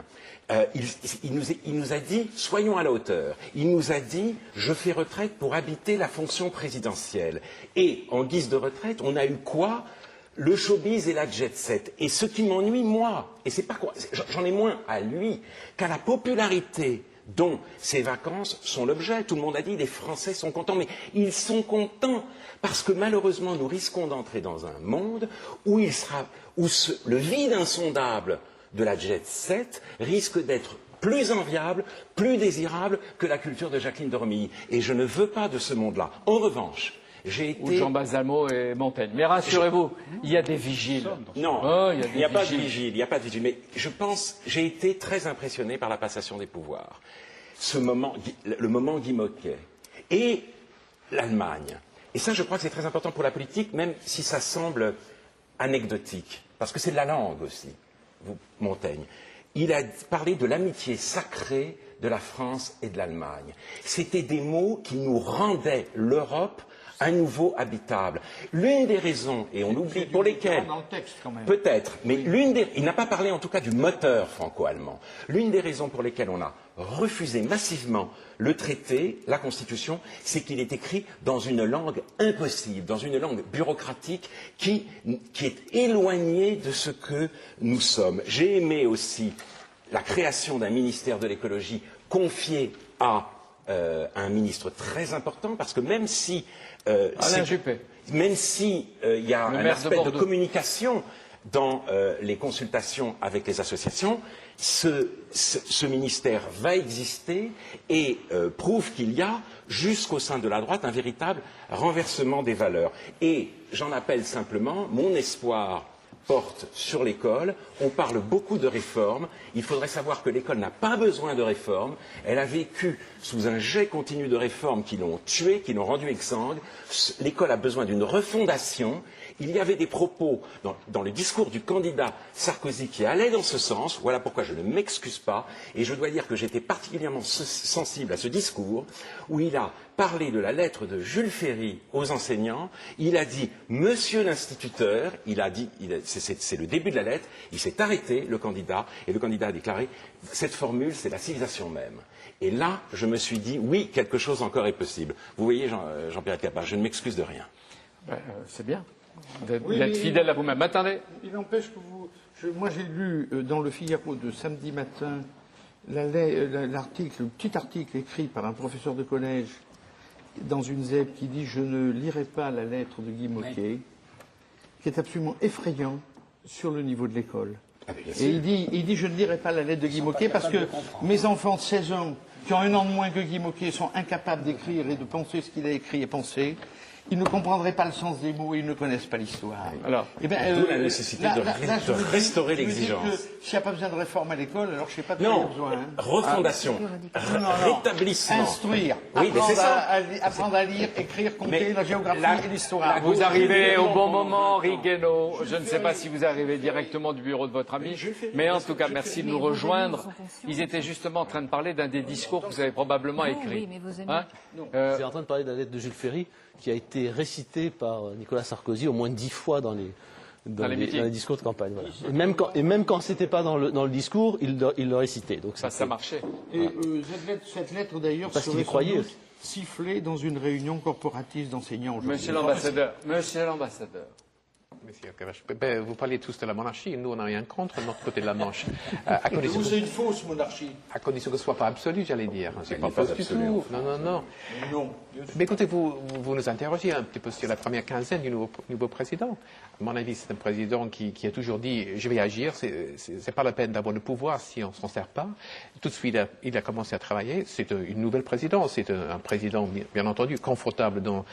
Il nous a dit, soyons à la hauteur. Il nous a dit, je fais retraite pour habiter la fonction présidentielle. Et en guise de retraite, on a eu quoi? Le showbiz et la jet set. Et ce qui m'ennuie, moi, et c'est pas quoi, j'en ai moins à lui qu'à la popularité dont ces vacances sont l'objet. Tout le monde a dit, les Français sont contents, mais ils sont contents parce que malheureusement, nous risquons d'entrer dans un monde où le vide insondable de la jet set risque d'être plus enviable, plus désirable que la culture de Jacqueline de Romilly. Et je ne veux pas de ce monde-là. En revanche, j'ai été... Ou Jean Balsamo et Montaigne. Mais rassurez-vous, il y a des vigiles. Non, il n'y a pas de vigile, il n'y a pas de vigile. Mais je pense, j'ai été très impressionné par la passation des pouvoirs. Le moment Guy Môquet et l'Allemagne. Et ça, je crois que c'est très important pour la politique, même si ça semble anecdotique. Parce que c'est de la langue aussi, Montaigne. Il a parlé de l'amitié sacrée de la France et de l'Allemagne. C'était des mots qui nous rendaient l'Europe à nouveau habitable. L'une des raisons, et on oublie pour lesquelles, peut-être, mais il n'a pas parlé en tout cas du moteur franco-allemand. L'une des raisons pour lesquelles on a refusé massivement le traité, la Constitution, c'est qu'il est écrit dans une langue impossible, dans une langue bureaucratique qui est éloignée de ce que nous sommes. J'ai aimé aussi la création d'un ministère de l'écologie confié à un ministre très important, parce que même si Alain Juppé. Même si il y a un aspect de communication dans les consultations avec les associations, ce ministère va exister et prouve qu'il y a, jusqu'au sein de la droite, un véritable renversement des valeurs. Et j'en appelle simplement, mon espoir porte sur l'école. On parle beaucoup de réformes. Il faudrait savoir que l'école n'a pas besoin de réformes. Elle a vécu sous un jet continu de réformes qui l'ont tuée, qui l'ont rendue exsangue. L'école a besoin d'une refondation. Il y avait des propos dans le discours du candidat Sarkozy qui allaient dans ce sens. Voilà pourquoi je ne m'excuse pas. Et je dois dire que j'étais particulièrement sensible à ce discours où il a parlé de la lettre de Jules Ferry aux enseignants. Il a dit « Monsieur l'instituteur », c'est le début de la lettre, il s'est arrêté, le candidat, et le candidat a déclaré « Cette formule, c'est la civilisation même ». Et là, je me suis dit « Oui, quelque chose encore est possible ». Vous voyez, Jean-Pierre Capa, je ne m'excuse de rien. C'est bien d'être fidèle à vous-même. Attendez. Il n'empêche que moi j'ai lu dans le Figaro de samedi matin l'article, le petit article écrit par un professeur de collège dans une ZEP qui dit « Je ne lirai pas la lettre de Guy Môquet », qui est absolument effrayant sur le niveau de l'école. Et il dit « Je ne lirai pas la lettre de Guy Môquet parce que mes enfants de 16 ans, qui ont un an de moins que Guy Môquet, sont incapables d'écrire et de penser ce qu'il a écrit et pensé. Ils ne comprendraient pas le sens des mots et ils ne connaissent pas l'histoire. Alors, d'où la nécessité de restaurer l'exigence. S'il n'y a pas besoin de réforme à l'école, alors je ne sais pas de quoi il y a besoin. Non, refondation, rétablissement. Instruire, oui, apprendre à lire, écrire, compter, la géographie et l'histoire. Vous arrivez au bon moment, Henri Guénaud. Je ne sais pas si vous arrivez directement du bureau de votre ami, mais en tout cas, merci de nous rejoindre. Ils étaient justement en train de parler d'un des discours que vous avez probablement écrit. C'est en train de parler de la lettre de Jules Ferry qui a été été récité par Nicolas Sarkozy au moins 10 fois dans les discours de campagne. Voilà. Et même quand c'était pas dans le discours, il le récitait. Donc ça marchait. Et cette lettre d'ailleurs serait sans doute sifflée dans une réunion corporative d'enseignants aujourd'hui. Monsieur l'ambassadeur. Monsieur Cavache, vous parlez tous de la monarchie, nous on n'a rien contre notre côté de la Manche. C'est une fausse monarchie. À condition que ce ne soit pas absolu, j'allais dire. C'est pas fausse du tout. absolue. Non. Mais écoutez, vous nous interrogez un petit peu sur la première quinzaine du nouveau président. À mon avis, c'est un président qui a toujours dit je vais agir, c'est pas la peine d'avoir le pouvoir si on ne s'en sert pas. Tout de suite, il a commencé à travailler. C'est une nouvelle présidence. C'est un président, bien entendu, confortable dans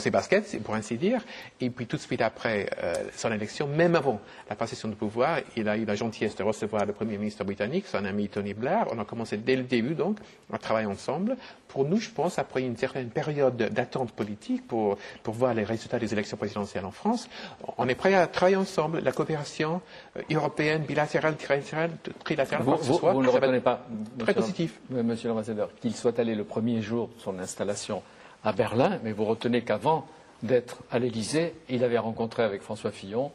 ses baskets, pour ainsi dire. Et puis tout de suite après son élection, même avant la passation de pouvoir, il a eu la gentillesse de recevoir le Premier ministre britannique, son ami Tony Blair. On a commencé dès le début, donc, à travailler ensemble. Pour nous, je pense, après une certaine période d'attente politique pour voir les résultats des élections présidentielles en France, on est prêt à travailler ensemble. La coopération européenne, bilatérale, trilatérale, vous ne reconnaissez pas, très positif. Monsieur l'ambassadeur, qu'il soit allé le premier jour de son installation à Berlin, mais vous retenez qu'avant d'être à l'Élysée, il avait rencontré avec François Fillon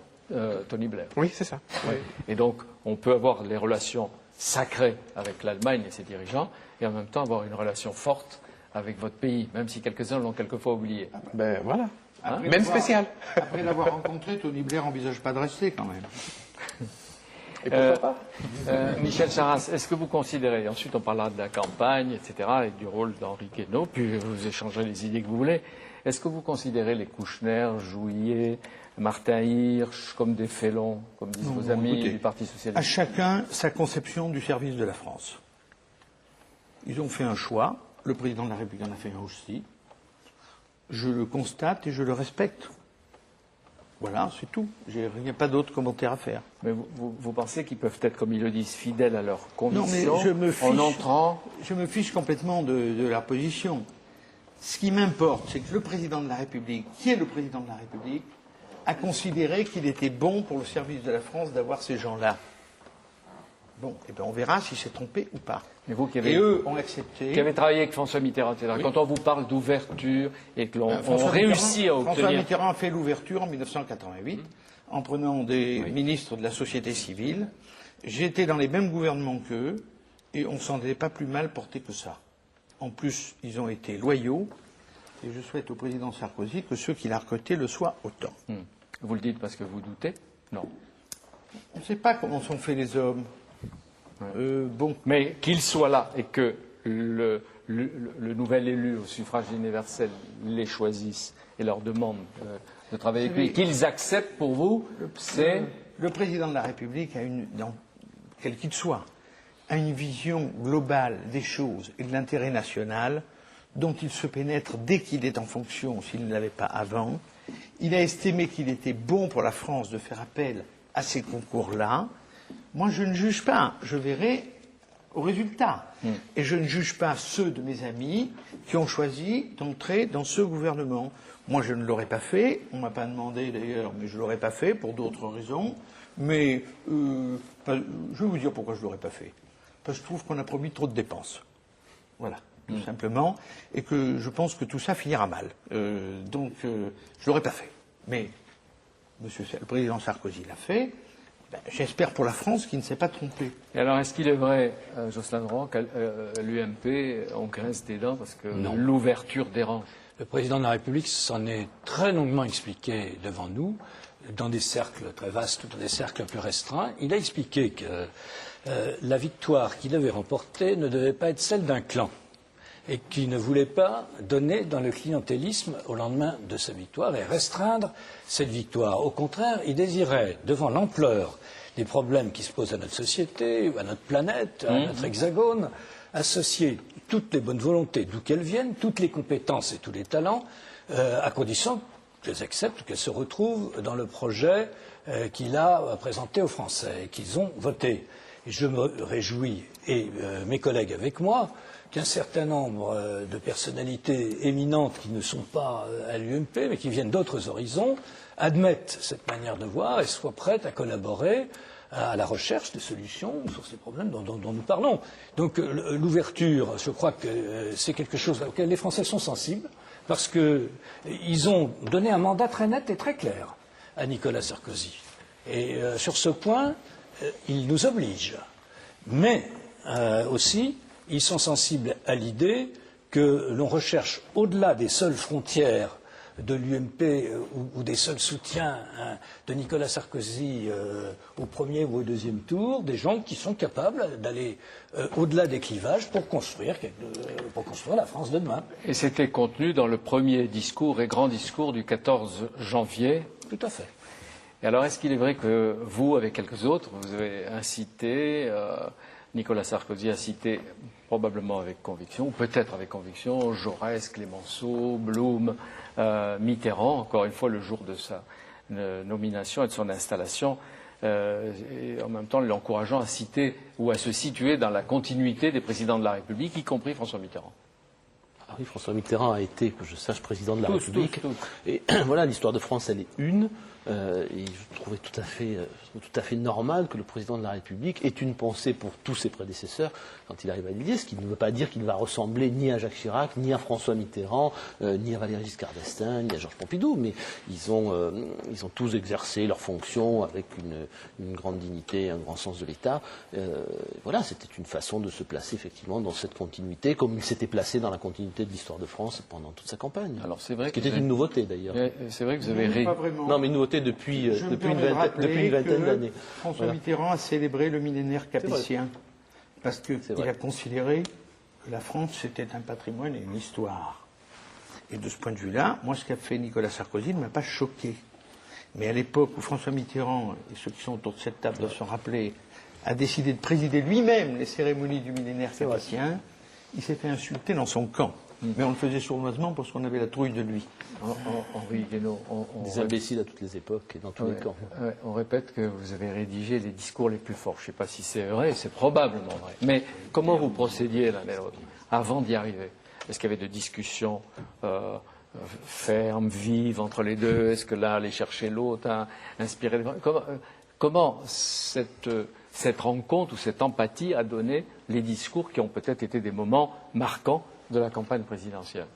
Tony Blair. Oui, c'est ça. Oui. Et donc, on peut avoir les relations sacrées avec l'Allemagne et ses dirigeants, et en même temps avoir une relation forte avec votre pays, même si quelques-uns l'ont quelquefois oublié. Ben voilà. Même spécial. Après l'avoir rencontré, Tony Blair n'envisage pas de rester quand même. Et pourquoi pas Michel Charras, est-ce que vous considérez, ensuite on parlera de la campagne, etc., et du rôle d'Henri Guénaud, puis vous échangerez les idées que vous voulez, est-ce que vous considérez les Kouchner, Jouyet, Martin Hirsch comme des félons, comme disent vos amis écoutez, du Parti socialiste? À chacun sa conception du service de la France. Ils ont fait un choix, le président de la République en a fait un aussi. Je le constate et je le respecte. Voilà, c'est tout. Il n'y a pas d'autres commentaires à faire. Mais vous pensez qu'ils peuvent être, comme ils le disent, fidèles à leurs convictions non, mais je me fiche complètement de leur position. Ce qui m'importe, c'est que le président de la République, qui est le président de la République, a considéré qu'il était bon pour le service de la France d'avoir ces gens-là. Bon, et bien on verra si c'est trompé ou pas. Et vous et eux ont accepté. Qui avez travaillé avec François Mitterrand, etc. Oui. Quand on vous parle d'ouverture et que l'on réussit à obtenir. François Mitterrand a fait l'ouverture en 1988 en prenant des ministres de la société civile. J'étais dans les mêmes gouvernements qu'eux et on ne s'en est pas plus mal porté que ça. En plus, ils ont été loyaux et je souhaite au président Sarkozy que ceux qu'il a recrutés le soient autant. Vous le dites parce que vous doutez? Non. On ne sait pas comment sont faits les hommes. Bon. Mais qu'il soit là et que le nouvel élu au suffrage universel les choisisse et leur demande de travailler avec lui, et qu'ils acceptent pour vous, c'est... Le président de la République, quel qu'il soit, a une vision globale des choses et de l'intérêt national dont il se pénètre dès qu'il est en fonction, s'il ne l'avait pas avant. Il a estimé qu'il était bon pour la France de faire appel à ces concours-là. Moi, je ne juge pas. Je verrai au résultat. Et je ne juge pas ceux de mes amis qui ont choisi d'entrer dans ce gouvernement. Moi, je ne l'aurais pas fait. On ne m'a pas demandé, d'ailleurs, mais je ne l'aurais pas fait pour d'autres raisons. Mais je vais vous dire pourquoi je ne l'aurais pas fait. Parce que je trouve qu'on a promis trop de dépenses. Voilà, tout simplement. Et que je pense que tout ça finira mal. Donc, je ne l'aurais pas fait. Mais le président Sarkozy l'a fait. J'espère pour la France qu'il ne s'est pas trompé. Et alors, est-ce qu'il est vrai, Jocelyn Roy, qu'à l'UMP, on grince des dents parce que l'ouverture dérange? Le président de la République s'en est très longuement expliqué devant nous, dans des cercles très vastes, dans des cercles plus restreints. Il a expliqué que la victoire qu'il avait remportée ne devait pas être celle d'un clan et qu'il ne voulait pas donner dans le clientélisme au lendemain de sa victoire et restreindre cette victoire. Au contraire, il désirait, devant l'ampleur des problèmes qui se posent à notre société, à notre planète, à notre hexagone, associer toutes les bonnes volontés, d'où qu'elles viennent, toutes les compétences et tous les talents, à condition qu'elles acceptent, qu'elles se retrouvent dans le projet qu'il a présenté aux Français et qu'ils ont voté. Et je me réjouis, et mes collègues avec moi, qu'un certain nombre de personnalités éminentes qui ne sont pas à l'UMP, mais qui viennent d'autres horizons, admettent cette manière de voir et soient prêtes à collaborer à la recherche de solutions sur ces problèmes dont nous parlons. Donc l'ouverture, je crois que c'est quelque chose auquel les Français sont sensibles, parce qu'ils ont donné un mandat très net et très clair à Nicolas Sarkozy. Et sur ce point, ils nous obligent. Mais aussi, ils sont sensibles à l'idée que l'on recherche au-delà des seules frontières de l'UMP ou des seuls soutiens de Nicolas Sarkozy au premier ou au deuxième tour, des gens qui sont capables d'aller au-delà des clivages pour construire la France de demain. Et c'était contenu dans le premier discours et grand discours du 14 janvier. Tout à fait. Et alors, est-ce qu'il est vrai que vous, avec quelques autres, vous avez incité, Nicolas Sarkozy a cité probablement avec conviction, ou peut-être avec conviction, Jaurès, Clémenceau, Blum, Mitterrand, encore une fois le jour de sa nomination et de son installation, et en même temps l'encourageant à citer ou à se situer dans la continuité des présidents de la République, y compris François Mitterrand. Ah oui, François Mitterrand a été, que je sache, président de la République. Tous. Et voilà, l'histoire de France, elle est une. Et je trouvais tout à fait normal que le président de la République ait une pensée pour tous ses prédécesseurs quand il arrive à l'Élysée, ce qui ne veut pas dire qu'il va ressembler ni à Jacques Chirac, ni à François Mitterrand, ni à Valéry Giscard d'Estaing, ni à Georges Pompidou, mais ils ont tous exercé leurs fonctions avec une grande dignité, un grand sens de l'État. Voilà, c'était une façon de se placer effectivement dans cette continuité, comme il s'était placé dans la continuité de l'histoire de France pendant toute sa campagne. Alors c'est vrai ce qui était une nouveauté d'ailleurs. C'est vrai que vous avez Pas vraiment. Non, mais une nouveauté depuis une vingtaine d'années. François Mitterrand a célébré le millénaire capétien parce qu'il a considéré que la France c'était un patrimoine et une histoire. Et de ce point de vue-là, moi ce qu'a fait Nicolas Sarkozy ne m'a pas choqué. Mais à l'époque où François Mitterrand, et ceux qui sont autour de cette table doivent s'en rappeler, a décidé de présider lui-même les cérémonies du millénaire capétien, il s'est fait insulter dans son camp. Mais on le faisait sournoisement parce qu'on avait la trouille de lui. Henri Guénaud, des imbéciles à toutes les époques et dans tous les camps. On répète que vous avez rédigé les discours les plus forts. Je ne sais pas si c'est vrai, c'est probablement vrai. Mais comment vous procédiez l'un et l'autre avant d'y arriver? Est-ce qu'il y avait des discussions fermes, vives entre les deux? Est-ce que l'un allait chercher l'autre, inspirer? Comment cette rencontre ou cette empathie a donné les discours qui ont peut-être été des moments marquants de la campagne présidentielle?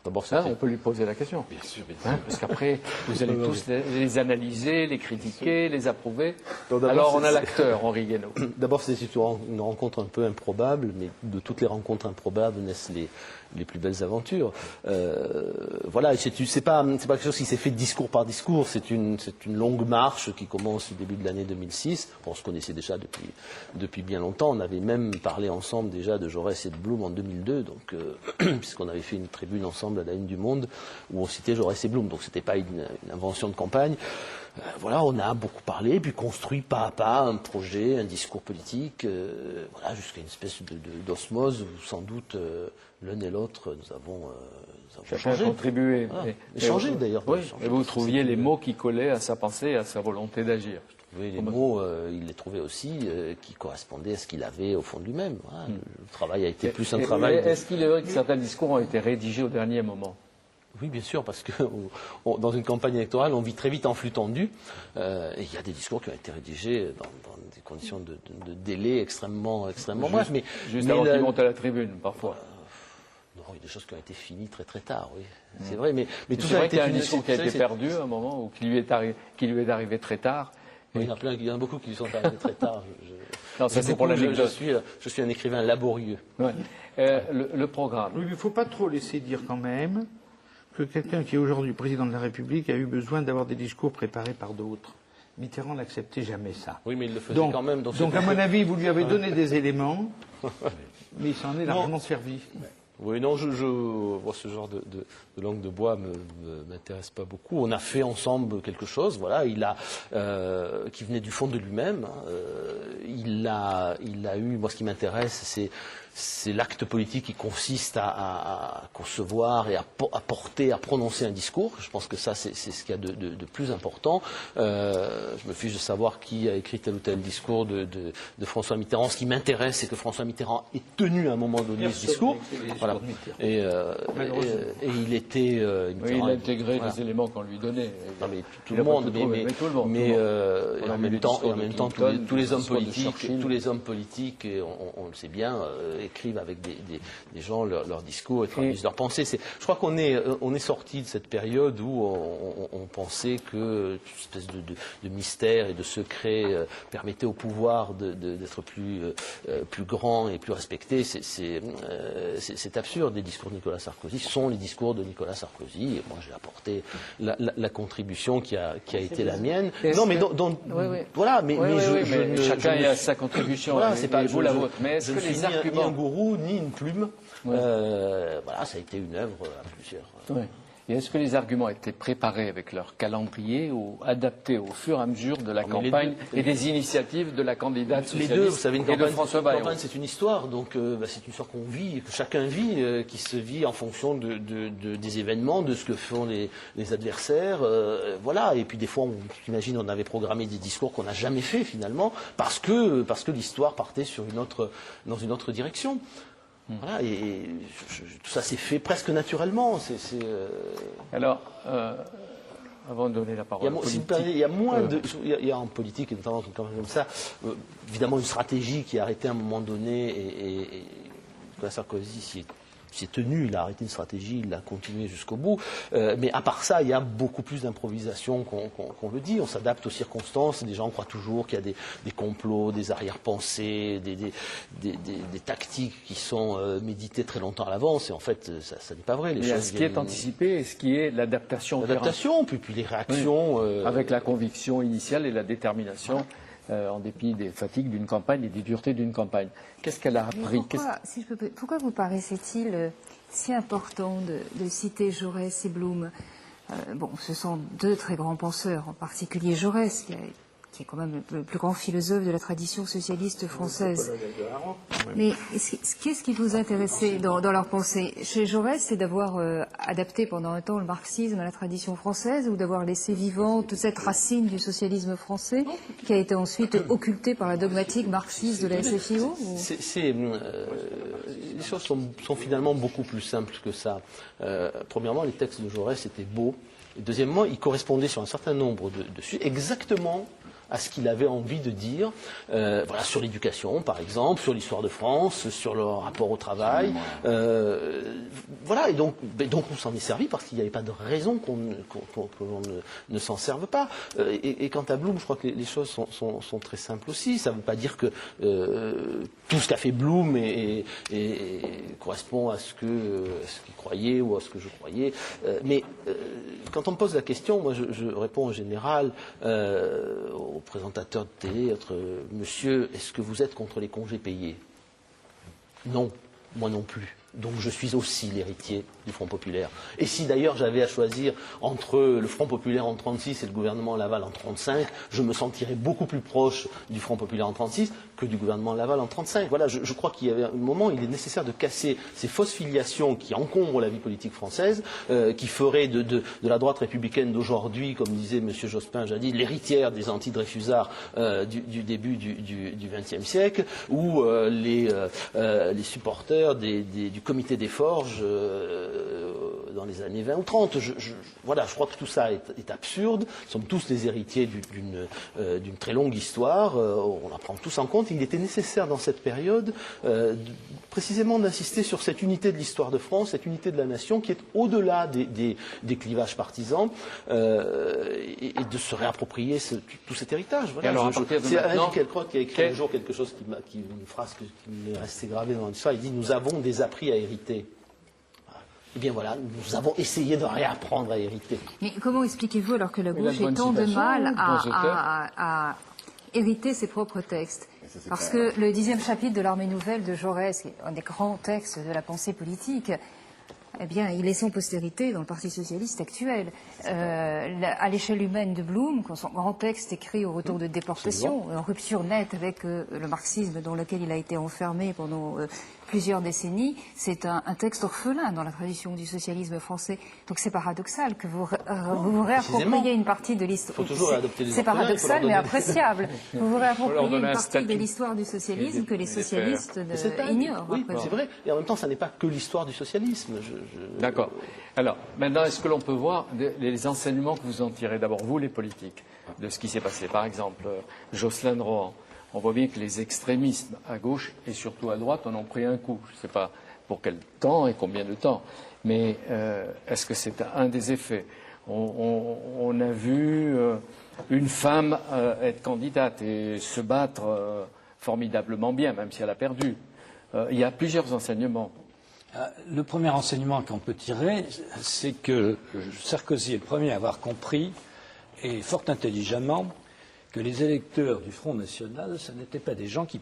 D'abord, on peut lui poser la question. Bien sûr. Parce qu'après, vous allez tous les analyser, les critiquer, les approuver. Donc, alors, on a l'acteur, Henri Guénaud. D'abord, c'est une rencontre un peu improbable, mais de toutes les rencontres improbables naissent les plus belles aventures. Voilà, c'est pas quelque chose qui s'est fait discours par discours, c'est une longue marche qui commence au début de l'année 2006. On se connaissait déjà depuis bien longtemps. On avait même parlé ensemble déjà de Jaurès et de Blum en 2002, donc puisqu'on avait fait une tribune ensemble à la Une du Monde où on citait Jaurès et Blum, donc c'était pas une invention de campagne. Voilà, on a beaucoup parlé, puis construit pas à pas un projet, un discours politique, voilà, jusqu'à une espèce d'osmose où sans doute l'un et l'autre nous avons changé. Contribué. Voilà. Changé d'ailleurs. Oui, et vous trouviez les mots qui collaient à sa pensée, à sa volonté d'agir. Les mots, il les trouvait aussi qui correspondaient à ce qu'il avait au fond de lui-même. Voilà. Le travail a été plus un travail. Est-ce qu'il est vrai que certains discours ont été rédigés au dernier moment? Oui, bien sûr, parce que dans une campagne électorale, on vit très vite en flux tendu. Et il y a des discours qui ont été rédigés dans des conditions de délai extrêmement brefs. Mais avant qu'ils montent à la tribune, parfois. Non, il y a des choses qui ont été finies très très tard, oui. C'est vrai, mais tout ça a été un discours qui a été perdu à un moment, ou qui lui est arrivé très tard. Oui, il y en a beaucoup qui sont arrivés très tard. Non, ça c'est pour l'anecdote. Je suis un écrivain laborieux. Ouais. Le programme. Il ne faut pas trop laisser dire quand même que quelqu'un qui est aujourd'hui président de la République a eu besoin d'avoir des discours préparés par d'autres. Mitterrand n'acceptait jamais ça. Oui, mais il le faisait quand même. Donc, à mon avis, vous lui avez donné des éléments, mais il s'en est largement servi. Oui, non, ce genre de langue de bois m'intéresse pas beaucoup. On a fait ensemble quelque chose, voilà, qui venait du fond de lui-même. Il a eu, moi, ce qui m'intéresse, c'est l'acte politique qui consiste à concevoir et à porter, à prononcer un discours. Je pense que ça, c'est ce qu'il y a de plus important. Je me fiche de savoir qui a écrit tel ou tel discours de François Mitterrand. Ce qui m'intéresse, c'est que François Mitterrand ait tenu à un moment donné ce discours. Voilà. Et il était... il a intégré les éléments qu'on lui donnait. Non, mais tout le monde. Mais en même temps, tous les hommes politiques, on le sait bien, écrivent avec des gens leurs discours et traduisent leurs pensées. Je crois qu'on est sorti de cette période où on pensait que toute espèce de mystère et de secret permettait au pouvoir d'être plus grand et plus respecté. C'est absurde. Les discours de Nicolas Sarkozy sont les discours de Nicolas Sarkozy. Et moi, j'ai apporté la contribution qui a été la mienne. Non, mais voilà. Mais chacun a sa contribution. Voilà, c'est pas vous la vôtre. Mais est-ce je que ne suis les arguments, ni un gourou ni une plume. Voilà, ça a été une œuvre à plusieurs. Oui. Et est-ce que les arguments étaient préparés avec leur calendrier ou adaptés au fur et à mesure de la campagne et des initiatives de la candidate socialiste les deux, vous savez, et de François Bayrou? Une campagne, c'est une histoire, donc c'est une histoire qu'on vit, que chacun vit, qui se vit en fonction des événements, de ce que font les adversaires, voilà. Et puis des fois, on avait programmé des discours qu'on n'a jamais fait finalement, parce que l'histoire partait dans une autre direction. Voilà, et tout ça s'est fait presque naturellement. Alors, avant de donner la parole à politique, il y a moins il y a en politique, et notamment quand même comme ça, évidemment une stratégie qui a arrêté à un moment donné, et Nicolas Sarkozy s'est tenu, il a arrêté une stratégie, il a continué jusqu'au bout. Mais à part ça, il y a beaucoup plus d'improvisation qu'on le dit. On s'adapte aux circonstances. Les gens croient toujours qu'il y a des complots, des arrière-pensées, des tactiques qui sont méditées très longtemps à l'avance. Et en fait, ça n'est pas vrai. Il y a ce qui est anticipé et ce qui est l'adaptation. L'adaptation, puis les réactions. Oui. Avec la conviction initiale et la détermination. En dépit des fatigues d'une campagne et des duretés d'une campagne. Qu'est-ce qu'elle a appris? Pourquoi vous paraissait-il si important de citer Jaurès et Blum? Ce sont deux très grands penseurs, en particulier Jaurès, qui est quand même le plus grand philosophe de la tradition socialiste française. Mais qu'est-ce qui vous intéressait dans leur pensée? Chez Jaurès, c'est d'avoir adapté pendant un temps le marxisme à la tradition française, ou d'avoir laissé vivant toute cette racine du socialisme français qui a été ensuite occultée par la dogmatique marxiste de la SFIO? Les choses sont finalement beaucoup plus simples que ça. Premièrement, les textes de Jaurès étaient beaux. Et deuxièmement, ils correspondaient sur un certain nombre de sujets exactement à ce qu'il avait envie de dire, sur l'éducation, par exemple, sur l'histoire de France, sur le rapport au travail. Et donc on s'en est servi parce qu'il n'y avait pas de raison qu'on ne s'en serve pas. Et quant à Blum, je crois que les choses sont très simples aussi. Ça ne veut pas dire que tout ce qu'a fait Blum correspond à ce qu'il croyait ou à ce que je croyais. Mais quand on me pose la question, moi je réponds en général aux présentateur de télé, monsieur, est-ce que vous êtes contre les congés payés? Non, moi non plus. Donc je suis aussi l'héritier du Front populaire. Et si d'ailleurs j'avais à choisir entre le Front populaire en 1936 et le gouvernement Laval en 1935, je me sentirais beaucoup plus proche du Front populaire en 1936 que du gouvernement Laval en 1935. Voilà, je crois qu'il y avait un moment où il est nécessaire de casser ces fausses filiations qui encombrent la vie politique française, qui feraient de la droite républicaine d'aujourd'hui, comme disait M. Jospin jadis, l'héritière des anti-Dreyfusards du début du XXe siècle, ou les supporters du comité des forges dans les années 20 ou 30. Je crois que tout ça est absurde. Nous sommes tous les héritiers d'une très longue histoire. On la prend tous en compte. Il était nécessaire dans cette période précisément d'insister sur cette unité de l'histoire de France, cette unité de la nation qui est au-delà des clivages partisans et de se réapproprier tout cet héritage. Voilà. C'est Alain Finkielkraut qui a écrit un jour quelque chose une phrase qui m'est restée gravée dans l'histoire. Il dit « Nous avons des appris à hériter ». Eh bien voilà, nous avons essayé de réapprendre à hériter. Mais comment expliquez-vous alors que la gauche ait tant de mal à hériter ses propres textes? Parce que le 10e chapitre de l'Armée nouvelle de Jaurès, qui est un des grands textes de la pensée politique, eh bien, il est sans postérité dans le Parti socialiste actuel. À l'échelle humaine de Blum, son grand texte écrit au retour de déportation, en rupture nette avec le marxisme dans lequel il a été enfermé pendant plusieurs décennies, c'est un texte orphelin dans la tradition du socialisme français. Donc c'est paradoxal que vous vous réappropriez une partie de l'histoire. Il faut toujours adopter les C'est paradoxal mais appréciable. Vous vous réappropriez une partie de l'histoire du socialisme que les socialistes ignorent. Oui, c'est vrai. Et en même temps, ça n'est pas que l'histoire du socialisme. D'accord. Alors, maintenant, est-ce que l'on peut voir les enseignements que vous en tirez, d'abord vous, les politiques, de ce qui s'est passé? Par exemple, Josselin de Rohan, on voit bien que les extrémismes à gauche et surtout à droite en ont pris un coup. Je ne sais pas pour quel temps et combien de temps, mais est-ce que c'est un des effets? On a vu une femme être candidate et se battre formidablement bien, même si elle a perdu. Il y a plusieurs enseignements. Le premier enseignement qu'on peut tirer, c'est que Sarkozy est le premier à avoir compris, et fort intelligemment, que les électeurs du Front National, ce n'étaient pas des gens qui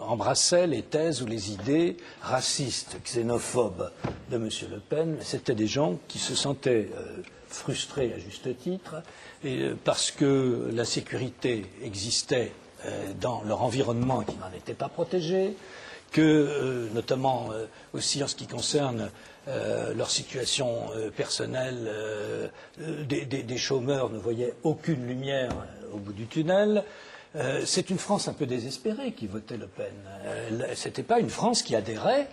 embrassaient les thèses ou les idées racistes, xénophobes de M. Le Pen, mais c'était des gens qui se sentaient frustrés à juste titre, parce que la sécurité existait dans leur environnement qui n'en était pas protégé, que, notamment aussi en ce qui concerne leur situation personnelle, des chômeurs ne voyaient aucune lumière au bout du tunnel. C'est une France un peu désespérée qui votait Le Pen. Ce n'était pas une France qui adhérait.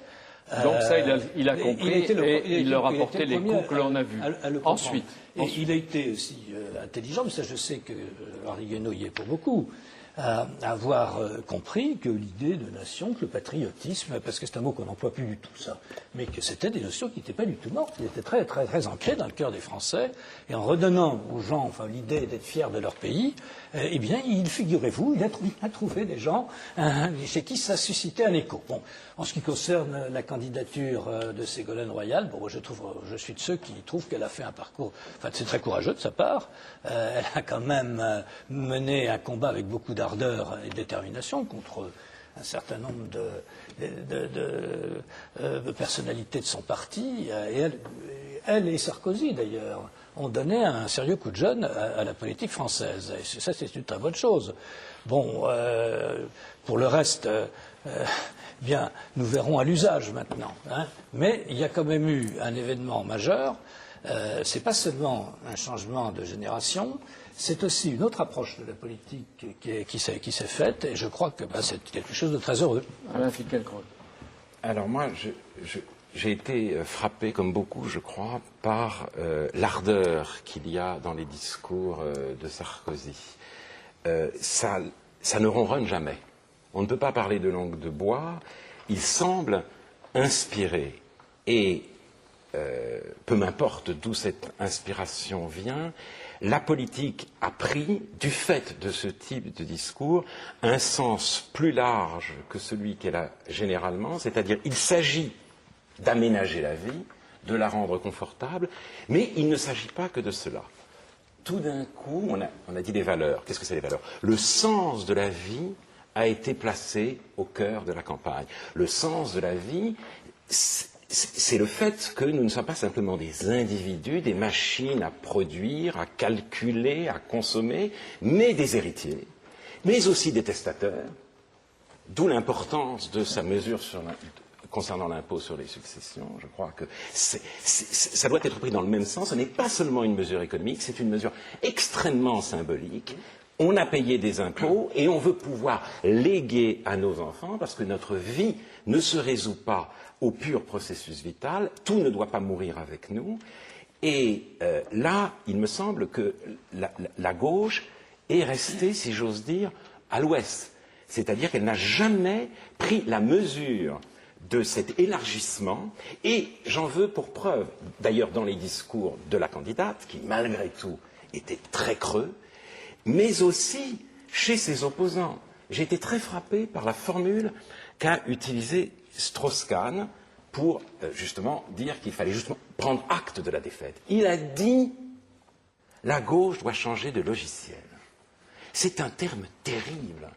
Donc ça, il a compris et il leur a porté les coups que l'on a vus. Ensuite. Il a été aussi intelligent, mais ça je sais que Henri Guénaud y est pour beaucoup, à avoir compris que l'idée de nation, que le patriotisme, parce que c'est un mot qu'on n'emploie plus du tout ça, mais que c'était des notions qui n'étaient pas du tout mortes, qui étaient très, très, très ancrées dans le cœur des Français, et en redonnant aux gens l'idée d'être fiers de leur pays, eh bien, figurez-vous, il a trouvé des gens chez qui ça suscitait un écho. Bon, en ce qui concerne la candidature de Ségolène Royal, bon, je suis de ceux qui trouvent qu'elle a fait un parcours, c'est très courageux de sa part. Elle a quand même mené un combat avec beaucoup d'ardeur et de détermination contre un certain nombre de personnalités de son parti. Et elle et Sarkozy, d'ailleurs, ont donné un sérieux coup de jeune à la politique française. Et ça, c'est une très bonne chose. Bon, pour le reste, bien, nous verrons à l'usage maintenant. Hein. Mais il y a quand même eu un événement majeur. C'est pas seulement un changement de génération, c'est aussi une autre approche de la politique qui s'est faite, et je crois que c'est quelque chose de très heureux. Alain Finkielkraut. Alors moi, j'ai été frappé, comme beaucoup, je crois, par l'ardeur qu'il y a dans les discours de Sarkozy. Ça ne ronronne jamais. On ne peut pas parler de langue de bois. Il semble inspiré. Et peu m'importe d'où cette inspiration vient, la politique a pris, du fait de ce type de discours, un sens plus large que celui qu'elle a généralement, c'est-à-dire il s'agit d'aménager la vie, de la rendre confortable, mais il ne s'agit pas que de cela. Tout d'un coup, on a dit les valeurs. Qu'est-ce que c'est les valeurs? Le sens de la vie a été placé au cœur de la campagne. Le sens de la vie, c'est le fait que nous ne sommes pas simplement des individus, des machines à produire, à calculer, à consommer, mais des héritiers, mais aussi des testateurs, d'où l'importance de sa mesure concernant l'impôt sur les successions. Je crois que ça doit être pris dans le même sens. Ce n'est pas seulement une mesure économique, c'est une mesure extrêmement symbolique. On a payé des impôts et on veut pouvoir léguer à nos enfants, parce que notre vie ne se résout pas au pur processus vital, tout ne doit pas mourir avec nous. Et là, il me semble que la gauche est restée, si j'ose dire, à l'ouest. C'est-à-dire qu'elle n'a jamais pris la mesure de cet élargissement, et j'en veux pour preuve, d'ailleurs dans les discours de la candidate, qui malgré tout était très creux, mais aussi chez ses opposants. J'ai été très frappé par la formule qu'a utilisée Strauss-Kahn pour justement dire qu'il fallait justement prendre acte de la défaite. Il a dit « la gauche doit changer de logiciel ». C'est un terme terrible.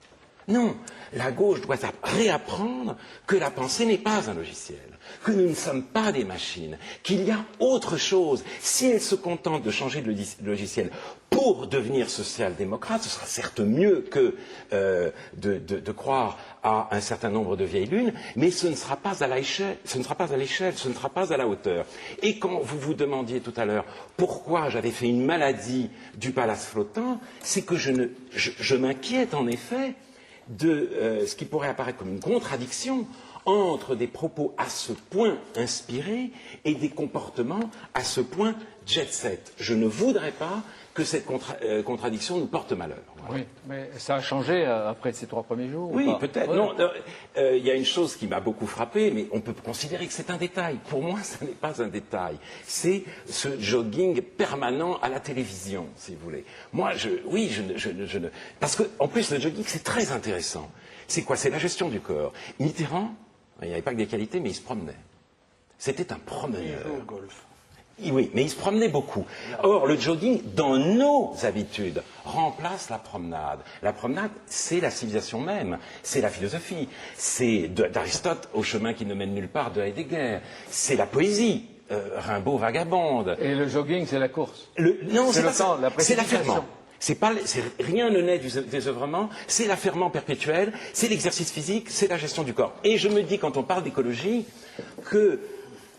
Non, la gauche doit réapprendre que la pensée n'est pas un logiciel, que nous ne sommes pas des machines, qu'il y a autre chose. Si elle se contente de changer de logiciel pour devenir social-démocrate, ce sera certes mieux que de croire à un certain nombre de vieilles lunes, mais ce ne sera pas à l'échelle, ce ne sera pas à la hauteur. Et quand vous vous demandiez tout à l'heure pourquoi j'avais fait une maladie du palace flottant, c'est que je m'inquiète en effet de ce qui pourrait apparaître comme une contradiction entre des propos à ce point inspirés et des comportements à ce point jet-set. Je ne voudrais pas que cette contradiction nous porte malheur. Voilà. Oui, mais ça a changé après ces 3 premiers jours. Oui, ou pas? peut-être. Ouais. Non, il y a une chose qui m'a beaucoup frappé, mais on peut considérer que c'est un détail. Pour moi, ce n'est pas un détail. C'est ce jogging permanent à la télévision, si vous voulez. Moi, je ne... Parce que, en plus, le jogging, c'est très intéressant. C'est quoi? C'est la gestion du corps. Mitterrand, il n'y avait pas que des qualités, mais il se promenait. C'était un promeneur. Il joue au golf. Oui, mais il se promenait beaucoup. Or, le jogging, dans nos habitudes, remplace la promenade. La promenade, c'est la civilisation même, c'est la philosophie, c'est d'Aristote au chemin qui ne mène nulle part de Heidegger, c'est la poésie. Rimbaud vagabonde. Et le jogging, c'est la course. Non, c'est le pas temps, ça. la C'est précipitation. l'affairement. Rien ne naît du désœuvrement, c'est l'affairement perpétuel, c'est l'exercice physique, c'est la gestion du corps. Et je me dis, quand on parle d'écologie, que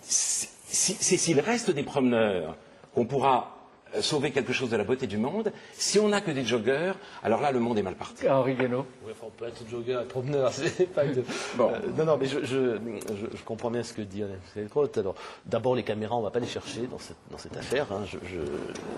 c'est s'il reste des promeneurs qu'on pourra sauver quelque chose de la beauté du monde. Si on n'a que des joggeurs, alors là, le monde est mal parti. Henri Guénaud. Oui, enfin, on peut être jogger et promeneur, c'est pas de... Bon. Non, mais je comprends bien ce que dit Alain Finkielkraut. Alors, d'abord, les caméras, on ne va pas les chercher dans cette affaire. Hein.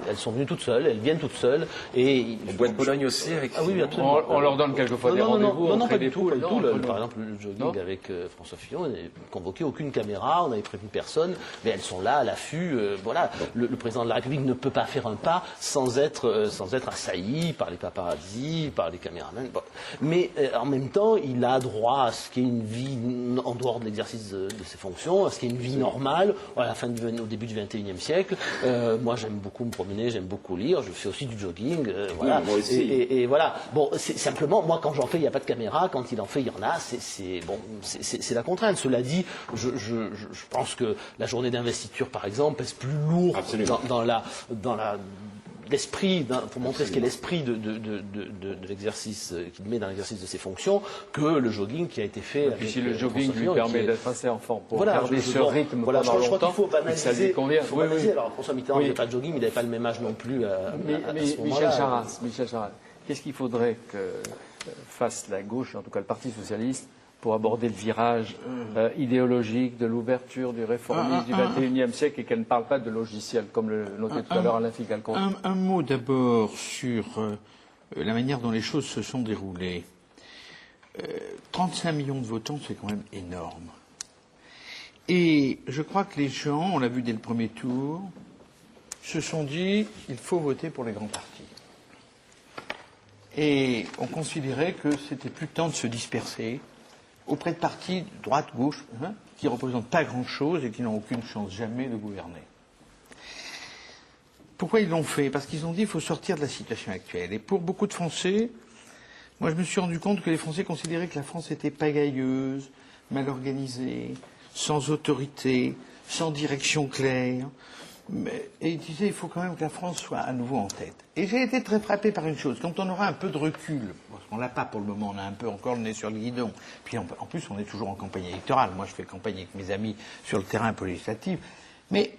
Elles sont venues toutes seules, elles viennent toutes seules. Et Au Bois de Boulogne aussi, avec... Ah oui, absolument. On leur donne quelquefois des rendez-vous. Non, on pas crée du des tout. poules. Pas du tout. Non, Par exemple, le jogging Non. avec François Fillon, on n'avait convoqué aucune caméra, on n'avait prévenu personne, mais elles sont là, à l'affût. Voilà. Le président de la République ne peut pas faire un pas sans être assailli par les paparazzis, par les caméramans. Bon. Mais en même temps, il a droit à ce qui est une vie en dehors de l'exercice de ses fonctions, à ce qui est une vie normale à la fin au début du XXIe siècle. Moi, j'aime beaucoup me promener, j'aime beaucoup lire, je fais aussi du jogging. Voilà. Oui, moi aussi. Et voilà. Bon, c'est simplement, moi, quand j'en fais, il n'y a pas de caméra. Quand il en fait, il y en a. C'est la contrainte. Cela dit, je pense que la journée d'investiture, par exemple, pèse plus lourd dans l'esprit, pour montrer ce qu'est l'esprit de l'exercice qu'il met dans l'exercice de ses fonctions, que le jogging qui a été fait. Et puis si le jogging lui permet d'être assez en forme pour voilà, garder ce rythme voilà, pendant je crois longtemps, qu'il faut et que ça lui banaliser. convient. Oui, oui. Alors François Mitterrand n'avait pas de jogging, il n'avait pas le même âge non plus à ce moment-là. Michel Charras, qu'est-ce qu'il faudrait que fasse la gauche, en tout cas le Parti socialiste, pour aborder le virage idéologique de l'ouverture, du réformisme du XXIe siècle et qu'elle ne parle pas de logiciel, comme le notait tout à l'heure Alain Finkielkraut. Un mot d'abord sur la manière dont les choses se sont déroulées. 35 millions de votants, c'est quand même énorme. Et je crois que les gens, on l'a vu dès le premier tour, se sont dit il faut voter pour les grands partis. Et on considérait que c'était plus temps de se disperser auprès de partis de droite, gauche, qui ne représentent pas grand-chose et qui n'ont aucune chance jamais de gouverner. Pourquoi ils l'ont fait? Parce qu'ils ont dit qu'il faut sortir de la situation actuelle. Et pour beaucoup de Français, moi je me suis rendu compte que les Français considéraient que la France était pagailleuse, mal organisée, sans autorité, sans direction claire. Et ils disaient il faut quand même que la France soit à nouveau en tête. Et j'ai été très frappé par une chose. Quand on aura un peu de recul, parce qu'on l'a pas pour le moment, on a un peu encore le nez sur le guidon. Puis en plus, on est toujours en campagne électorale. Moi, je fais campagne avec mes amis sur le terrain un peu législatif. Mais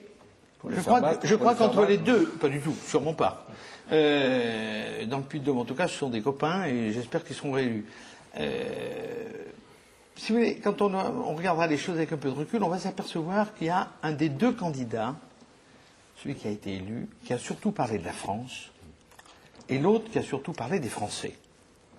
je crois qu'entre les deux, pas du tout, sûrement pas. Dans le Puy-de-Dôme, en tout cas, ce sont des copains et j'espère qu'ils seront réélus. Si vous voulez, quand on regardera les choses avec un peu de recul, on va s'apercevoir qu'il y a un des deux candidats, celui qui a été élu, qui a surtout parlé de la France, et l'autre qui a surtout parlé des Français.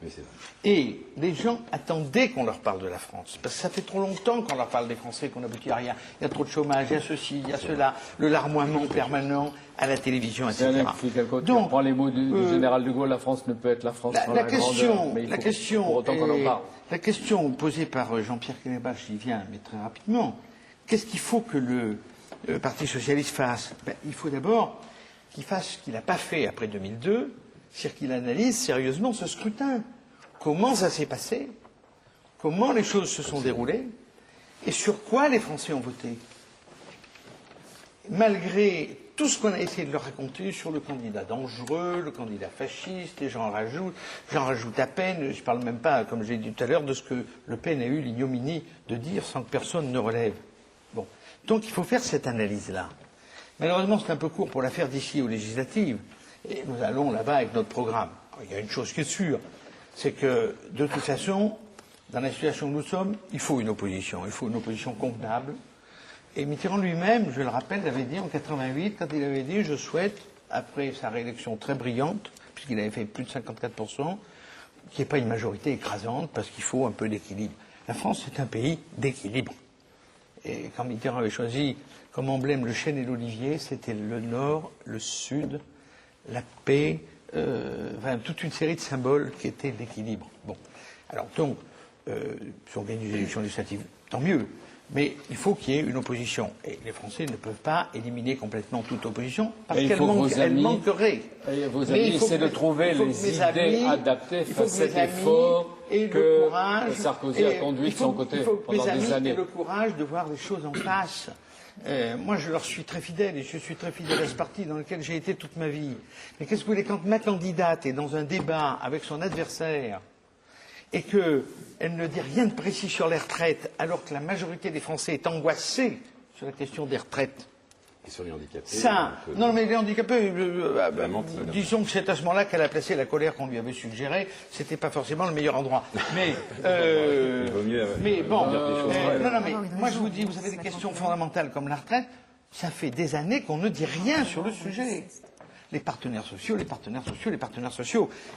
Oui, c'est vrai. Et les gens attendaient qu'on leur parle de la France, parce que ça fait trop longtemps qu'on leur parle des Français, qu'on n'aboutit à rien. Il y a trop de chômage, il y a ceci, il y a cela, le larmoiement permanent à la télévision, etc. Donc, on prend les mots du général de Gaulle, la France ne peut être la France sans la grandeur, mais il faut pour autant qu'on en parle. La question posée par Jean-Pierre Kelebach, j'y viens, mais très rapidement, qu'est-ce qu'il faut que le Parti socialiste fasse? Il faut d'abord qu'il fasse ce qu'il n'a pas fait après 2002, c'est-à-dire qu'il analyse sérieusement ce scrutin. Comment ça s'est passé? Comment les choses se sont déroulées? Et sur quoi les Français ont voté? Malgré tout ce qu'on a essayé de leur raconter sur le candidat dangereux, le candidat fasciste, et j'en rajoute à peine, je ne parle même pas, comme j'ai dit tout à l'heure, de ce que Le Pen a eu l'ignominie de dire sans que personne ne relève. Bon. Donc il faut faire cette analyse-là. Malheureusement, c'est un peu court pour la faire d'ici aux législatives. Et nous allons là-bas avec notre programme. Il y a une chose qui est sûre, c'est que, de toute façon, Dans la situation où nous sommes, il faut une opposition convenable. Et Mitterrand lui-même, je le rappelle, l'avait dit en 88, quand il avait dit « Je souhaite, après sa réélection très brillante, puisqu'il avait fait plus de 54%, qu'il n'y ait pas une majorité écrasante, parce qu'il faut un peu d'équilibre. » La France, c'est un pays d'équilibre. Et quand Mitterrand avait choisi comme emblème le chêne et l'olivier, c'était le nord, le sud, la paix, toute une série de symboles qui étaient l'équilibre. Bon. Alors donc, si on gagne des élections législatives, tant mieux. Mais il faut qu'il y ait une opposition. Et les Français ne peuvent pas éliminer complètement toute opposition, parce qu'elle manquerait. Et vos amis essaient de trouver les idées adaptées face à cet effort que Sarkozy a conduit de son côté pendant des années. Il faut le courage de voir les choses en face. Moi, je leur suis très fidèle, et je suis très fidèle à ce parti dans lequel j'ai été toute ma vie. Mais qu'est-ce que vous voulez, quand ma candidate est dans un débat avec son adversaire, et qu'elle ne dit rien de précis sur les retraites, alors que la majorité des Français est angoissée sur la question des retraites. Et sur les handicapés. Non, mais les handicapés, disons que c'est à ce moment-là qu'elle a placé la colère qu'on lui avait suggérée. C'était pas forcément le meilleur endroit. Mais, moi je vous dis, vous avez des questions fondamentales comme la retraite. Ça fait des années qu'on ne dit rien sur le sujet. Les partenaires sociaux.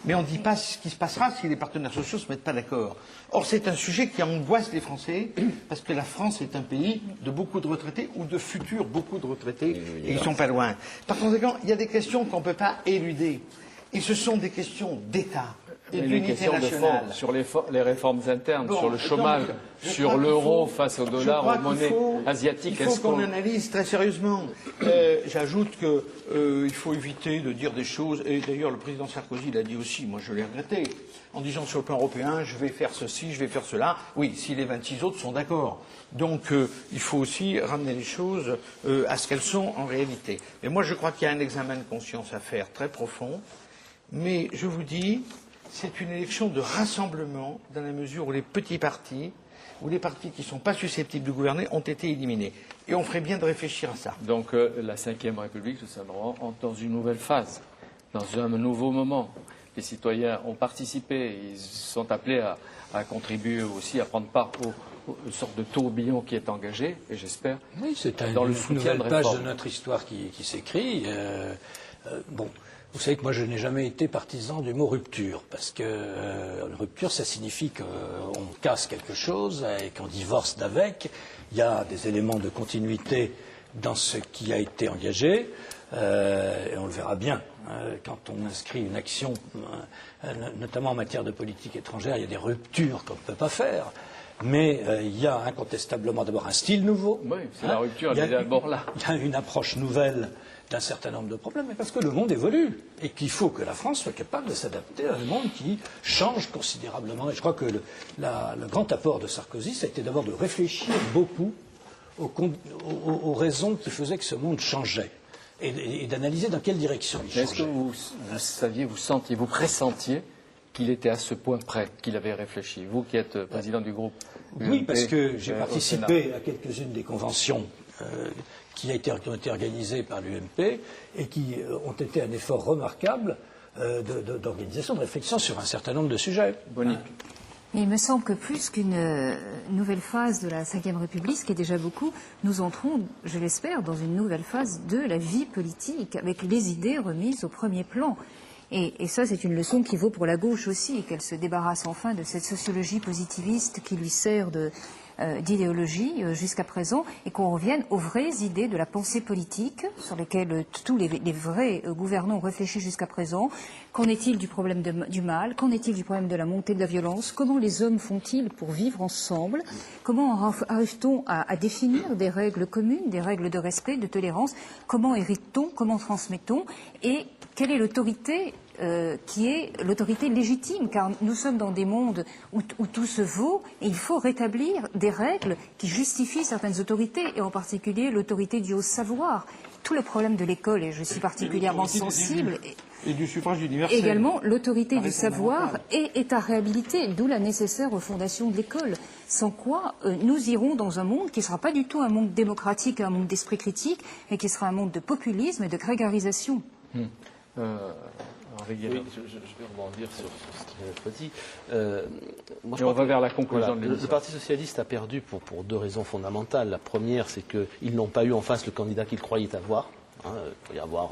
Mais on ne dit pas ce qui se passera si les partenaires sociaux ne se mettent pas d'accord. Or, c'est un sujet qui angoisse les Français, parce que la France est un pays de beaucoup de retraités, ou de futurs beaucoup de retraités, et ils ne sont pas loin. Par conséquent, il y a des questions qu'on ne peut pas éluder. Et ce sont des questions d'État. Et les questions de fond sur les réformes internes, sur le chômage, sur l'euro face au dollar, aux monnaies asiatiques. Il faut qu'on analyse très sérieusement. J'ajoute qu'il faut éviter de dire des choses, et d'ailleurs le président Sarkozy l'a dit aussi, moi je l'ai regretté, en disant sur le plan européen, je vais faire ceci, je vais faire cela. Oui, si les 26 autres sont d'accord. Donc il faut aussi ramener les choses à ce qu'elles sont en réalité. Mais moi je crois qu'il y a un examen de conscience à faire très profond, mais je vous dis, c'est une élection de rassemblement dans la mesure où les petits partis, ou les partis qui ne sont pas susceptibles de gouverner, ont été éliminés. Et on ferait bien de réfléchir à ça. Donc la Ve République, ça entre dans une nouvelle phase, dans un nouveau moment. Les citoyens ont participé, ils sont appelés à contribuer aussi, à prendre part aux sortes de tourbillon qui est engagé, et j'espère, dans le soutien de réforme. C'est une nouvelle page de notre histoire qui s'écrit. Vous savez que moi je n'ai jamais été partisan du mot rupture, parce que rupture ça signifie qu'on casse quelque chose et qu'on divorce d'avec. Il y a des éléments de continuité dans ce qui a été engagé, et on le verra bien quand on inscrit une action, notamment en matière de politique étrangère, il y a des ruptures qu'on ne peut pas faire. Mais il y a incontestablement d'abord un style nouveau. Oui, c'est la rupture, elle est d'abord là. Il y a une approche nouvelle d'un certain nombre de problèmes, mais parce que le monde évolue et qu'il faut que la France soit capable de s'adapter à un monde qui change considérablement. Et je crois que le grand apport de Sarkozy, ça a été d'abord de réfléchir beaucoup aux raisons qui faisaient que ce monde changeait et d'analyser dans quelle direction il changeait. Est-ce que vous saviez, vous pressentiez qu'il était à ce point près, qu'il avait réfléchi, vous qui êtes président du groupe UMP, oui, parce que j'ai participé à quelques-unes des conventions qui ont été organisées par l'UMP et qui ont été un effort remarquable d'organisation, de réflexion sur un certain nombre de sujets. Monique. Mais il me semble que plus qu'une nouvelle phase de la Ve République, ce qui est déjà beaucoup, nous entrons, je l'espère, dans une nouvelle phase de la vie politique, avec les idées remises au premier plan. Et ça, c'est une leçon qui vaut pour la gauche aussi, qu'elle se débarrasse enfin de cette sociologie positiviste qui lui sert d'idéologie jusqu'à présent, et qu'on revienne aux vraies idées de la pensée politique sur lesquelles tous les vrais gouvernants ont réfléchi jusqu'à présent. Qu'en est-il du problème du mal? Qu'en est-il du problème de la montée de la violence? Comment les hommes font-ils pour vivre ensemble? Comment arrive-t-on à définir des règles communes, des règles de respect, de tolérance? Comment hérite-t-on? Comment transmet-on? Et quelle est l'autorité qui est l'autorité légitime, car nous sommes dans des mondes où tout se vaut, et il faut rétablir des règles qui justifient certaines autorités, et en particulier l'autorité du haut savoir. Tout le problème de l'école, et je suis particulièrement sensible, et du suffrage universel. Également, l'autorité du savoir est à réhabiliter, d'où la nécessaire refondation de l'école. Sans quoi, nous irons dans un monde qui ne sera pas du tout un monde démocratique, un monde d'esprit critique, mais qui sera un monde de populisme et de grégarisation. Henri Guénaud. Oui, je vais rebondir sur ce qui vient d'être dit. Moi, Et on va vers la conclusion de le l'émission. Parti socialiste a perdu pour deux raisons fondamentales. La première, c'est qu'ils n'ont pas eu en face le candidat qu'ils croyaient avoir. Il peut y avoir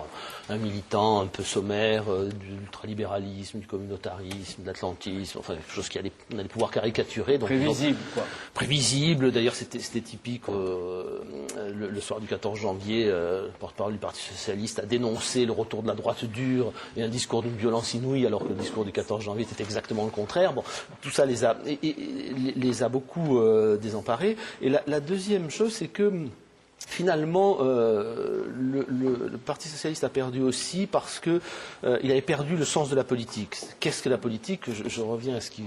un militant un peu sommaire de l'ultralibéralisme, du communautarisme, de l'atlantisme, enfin quelque chose on allait pouvoir caricaturer. Donc, Prévisible, quoi. Prévisible. D'ailleurs, c'était typique. Le soir du 14 janvier, le porte-parole du Parti socialiste a dénoncé le retour de la droite dure et un discours d'une violence inouïe, alors que le discours du 14 janvier était exactement le contraire. Bon, tout ça les a beaucoup désemparés. Et la deuxième chose, c'est que finalement, le Parti socialiste a perdu aussi parce que il avait perdu le sens de la politique. Qu'est-ce que la politique ? Je reviens à ce qui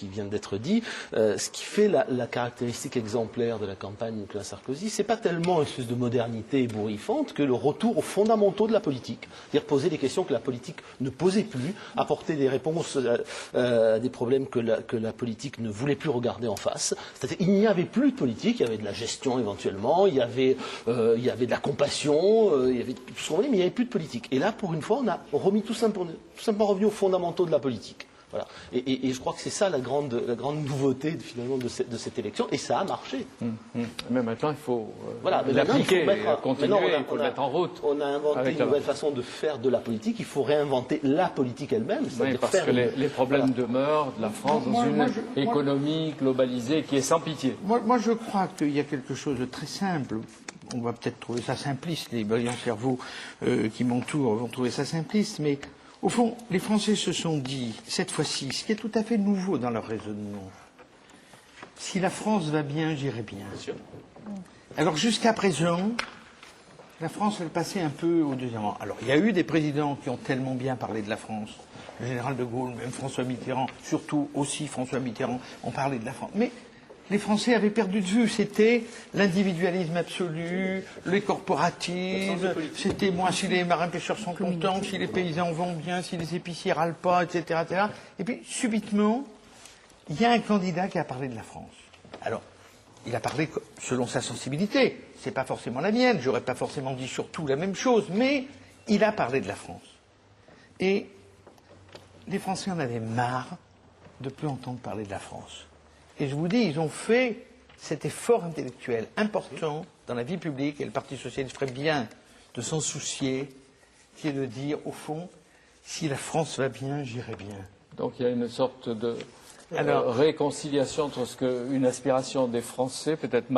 vient d'être dit. Ce qui fait la caractéristique exemplaire de la campagne de Nicolas Sarkozy, c'est pas tellement une espèce de modernité ébouriffante que le retour aux fondamentaux de la politique. C'est-à-dire poser des questions que la politique ne posait plus, apporter des réponses à des problèmes que la politique ne voulait plus regarder en face. C'est-à-dire il n'y avait plus de politique, il y avait de la gestion éventuellement, il y avait de la compassion, il y avait tout ce qu'on voulait, mais il n'y avait plus de politique. Et là, pour une fois, on a remis tout simplement revenu aux fondamentaux de la politique. Voilà. Et je crois que c'est ça la grande nouveauté finalement de cette élection, et ça a marché. Mais maintenant, il faut l'appliquer, continuer, il faut le mettre en route. On a inventé une nouvelle façon de faire de la politique, il faut réinventer la politique elle-même. Oui, parce que les problèmes demeurent de la France dans une économie globalisée qui est sans pitié. Moi, je crois qu'il y a quelque chose de très simple. On va peut-être trouver ça simpliste, les brillants cerveaux qui m'entourent vont trouver ça simpliste, mais au fond, les Français se sont dit, cette fois-ci, ce qui est tout à fait nouveau dans leur raisonnement, si la France va bien, j'irai bien. Alors jusqu'à présent, la France, elle passait un peu au deuxième rang. Alors il y a eu des présidents qui ont tellement bien parlé de la France, le général de Gaulle, même François Mitterrand, surtout aussi François Mitterrand, ont parlé de la France. Mais les Français avaient perdu de vue, c'était l'individualisme absolu, les corporatismes, c'était moi, si les marins-pêcheurs sont contents, si les paysans vont bien, si les épiciers râlent pas, etc., etc. Et puis, subitement, il y a un candidat qui a parlé de la France. Alors, il a parlé selon sa sensibilité. C'est pas forcément la mienne, j'aurais pas forcément dit surtout la même chose, mais il a parlé de la France. Et les Français en avaient marre de plus entendre parler de la France. Et je vous dis, ils ont fait cet effort intellectuel important dans la vie publique, et le Parti socialiste ferait bien de s'en soucier, qui est de dire, au fond, si la France va bien, j'irai bien. Donc il y a une sorte de réconciliation entre ce qu'une aspiration des Français, peut-être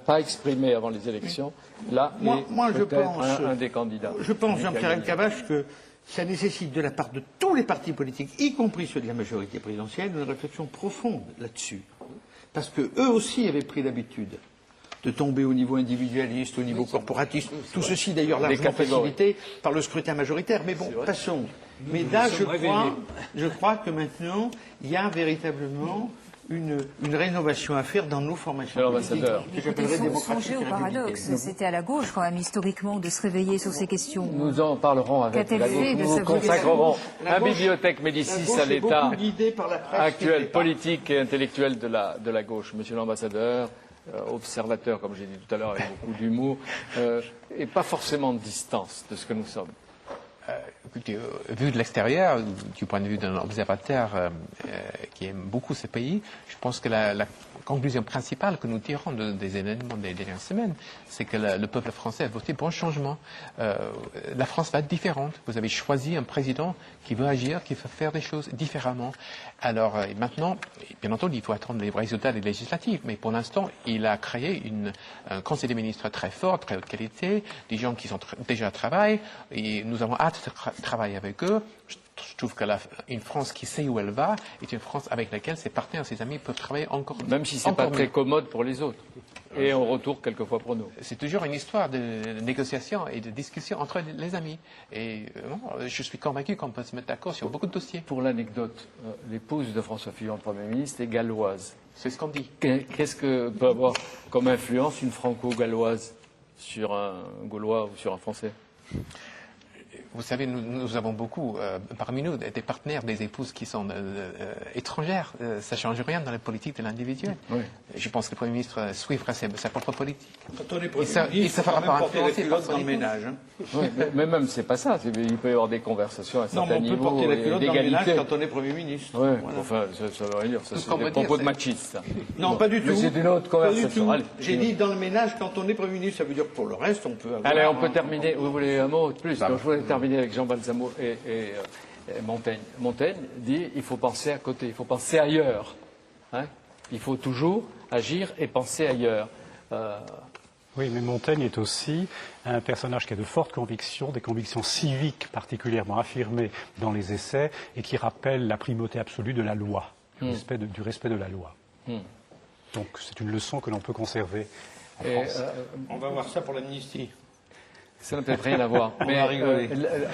pas exprimée avant les élections, là, moi, je pense, un des candidats. Je pense, Jean-Pierre Elkabbach, que ça nécessite de la part de tous les partis politiques, y compris ceux de la majorité présidentielle, une réflexion profonde là-dessus. Parce qu'eux aussi avaient pris l'habitude de tomber au niveau individualiste, au niveau corporatiste. Tout ceci, d'ailleurs, largement facilité par le scrutin majoritaire. Mais bon, passons. Mais là, je crois que maintenant, il y a véritablement une rénovation à faire dans nos formations politiques. Songez au paradoxe. C'était à la gauche, quand même, historiquement, de se réveiller sur ces questions. Nous en parlerons avec la gauche. Nous consacrerons un bibliothèque Médicis à l'état actuel, politique et intellectuel de la gauche. Monsieur l'ambassadeur, observateur, comme j'ai dit tout à l'heure, avec beaucoup d'humour, et pas forcément de distance de ce que nous sommes. Écoutez, vu de l'extérieur, du point de vue d'un observateur qui aime beaucoup ce pays, je pense que la conclusion principale que nous tirons des événements des dernières semaines, c'est que le peuple français a voté pour un changement. La France va être différente. Vous avez choisi un président qui veut agir, qui veut faire des choses différemment. Alors maintenant, bien entendu, il faut attendre les résultats des législatives, mais pour l'instant, il a créé un conseil des ministres très fort, très haute qualité, des gens qui sont déjà travaillent, et nous avons hâte de travailler avec eux. Je trouve qu'une France qui sait où elle va est une France avec laquelle ses partenaires, ses amis peuvent travailler encore mieux. Même si ce n'est pas très commode pour les autres. Et en retour, quelquefois pour nous. C'est toujours une histoire de négociation et de discussion entre les amis. Et je suis convaincu qu'on peut se mettre d'accord sur beaucoup de dossiers. Pour l'anecdote, l'épouse de François Fillon, Premier ministre, est galloise. C'est ce qu'on dit. Qu'est-ce que peut avoir comme influence une franco-galloise sur un Gaulois ou sur un Français ? vous savez, nous avons beaucoup, parmi nous, des partenaires, des épouses qui sont étrangères. Ça ne change rien dans la politique de l'individu. Oui. Je pense que le Premier ministre suivra sa propre politique. Quand on est Premier Il ministre, se fera pas porter la influencer culotte par son dans le épouse. ménage. Hein. Oui, mais même c'est pas ça. Il peut y avoir des conversations à un Non, mais certain on peut niveau porter la culotte dans le ménage d'égalité. quand on est Premier ministre. Ouais, Voilà. enfin, ça veut rien dire. Ça, Tout ce c'est qu'on des peut dire, propos de c'est- machistes. ça. Non, pas du Mais tout. c'est une autre Pas du conversation. tout. Allez. J'ai dit dans le ménage quand on est Premier ministre. Ça veut dire que pour le reste, on peut avoir... Allez, on peut terminer. Vous voulez un mot de plus? Donc, je voulais terminer avec Jean Balsamo et Montaigne. Montaigne dit il faut penser à côté, il faut penser ailleurs. Hein, il faut toujours agir et penser ailleurs. Oui, mais Montaigne est aussi un personnage qui a de fortes convictions, des convictions civiques particulièrement affirmées dans les essais et qui rappelle la primauté absolue de la loi, du respect de la loi. Donc c'est une leçon que l'on peut conserver en Et, France. On va voir ça pour l'amnistie. Ça n'a peut-être rien à voir. On va rigoler.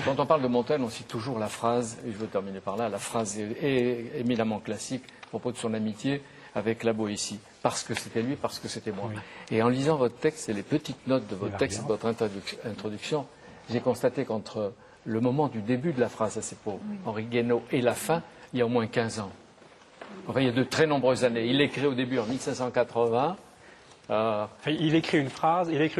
Quand on parle de Montaigne, on cite toujours la phrase, et je veux terminer par là, la phrase est éminemment classique à propos de son amitié avec la Boétie. Parce que c'était lui, parce que c'était moi. Oui. Et en lisant votre texte et les petites notes de votre va texte, bien. de votre introduction, j'ai constaté qu'entre le moment du début de la phrase, c'est pour Henri Guénaud, et la fin, il y a au moins 15 ans. Enfin, il y a de très nombreuses années. Il l'écrit au début en 1580. Enfin, il écrit une phrase, et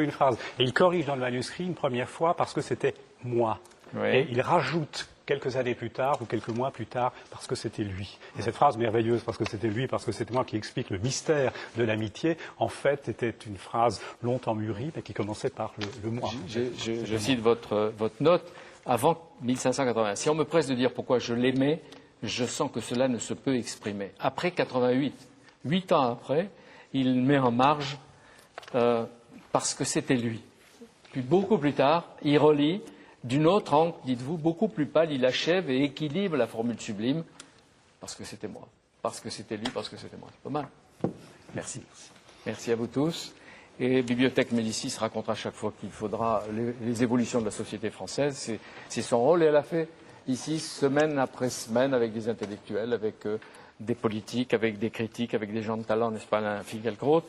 il corrige dans le manuscrit une première fois parce que c'était moi. Oui. Et il rajoute quelques années plus tard ou quelques mois plus tard parce que c'était lui. Et cette phrase merveilleuse, parce que c'était lui, parce que c'était moi, qui explique le mystère de l'amitié, en fait, était une phrase longtemps mûrie, mais qui commençait par le moi. Je cite votre note avant 1580. Si on me presse de dire pourquoi je l'aimais, je sens que cela ne se peut exprimer. Après 88, 8 ans après, il met en marge parce que c'était lui. Puis beaucoup plus tard, il relit d'une autre angle, dites-vous, beaucoup plus pâle, il achève et équilibre la formule sublime parce que c'était moi, parce que c'était lui, parce que c'était moi. C'est pas mal. Merci. Merci à vous tous. Et Bibliothèque Médicis racontera chaque fois qu'il faudra les évolutions de la société française. C'est son rôle et elle a fait ici semaine après semaine avec des intellectuels, avec des politiques, avec des critiques, avec des gens de talent, n'est-ce pas, Alain Finkielkraut.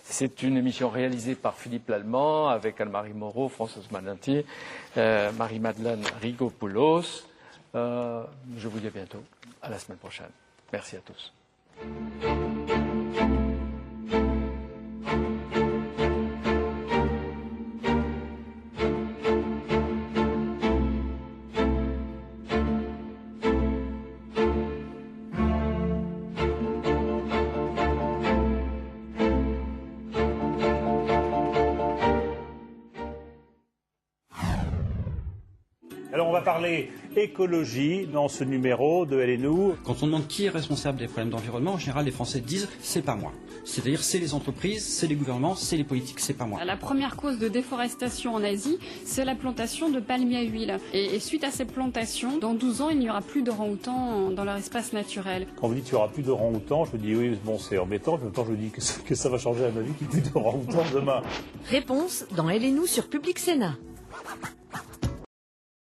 C'est une émission réalisée par Philippe Lallemand, avec Anne-Marie Moreau, Françoise Malentier, Marie-Madeleine Rigopoulos. Je vous dis à bientôt, à la semaine prochaine. Merci à tous. Alors on va parler écologie dans ce numéro de LNU. Quand on demande qui est responsable des problèmes d'environnement, en général les Français disent « c'est pas moi ». C'est-à-dire c'est les entreprises, c'est les gouvernements, c'est les politiques, c'est pas moi. La première cause de déforestation en Asie, c'est la plantation de palmiers à huile. Et suite à ces plantations, dans 12 ans, il n'y aura plus d'orangs-outans dans leur espace naturel. Quand vous dites qu'il n'y aura plus d'orang-outans, je me dis oui, bon c'est embêtant, puis en même temps je me dis que ça va changer à ma vie qu'il n'y ait plus d'orang-outans demain. Réponse dans LNU sur Public Sénat.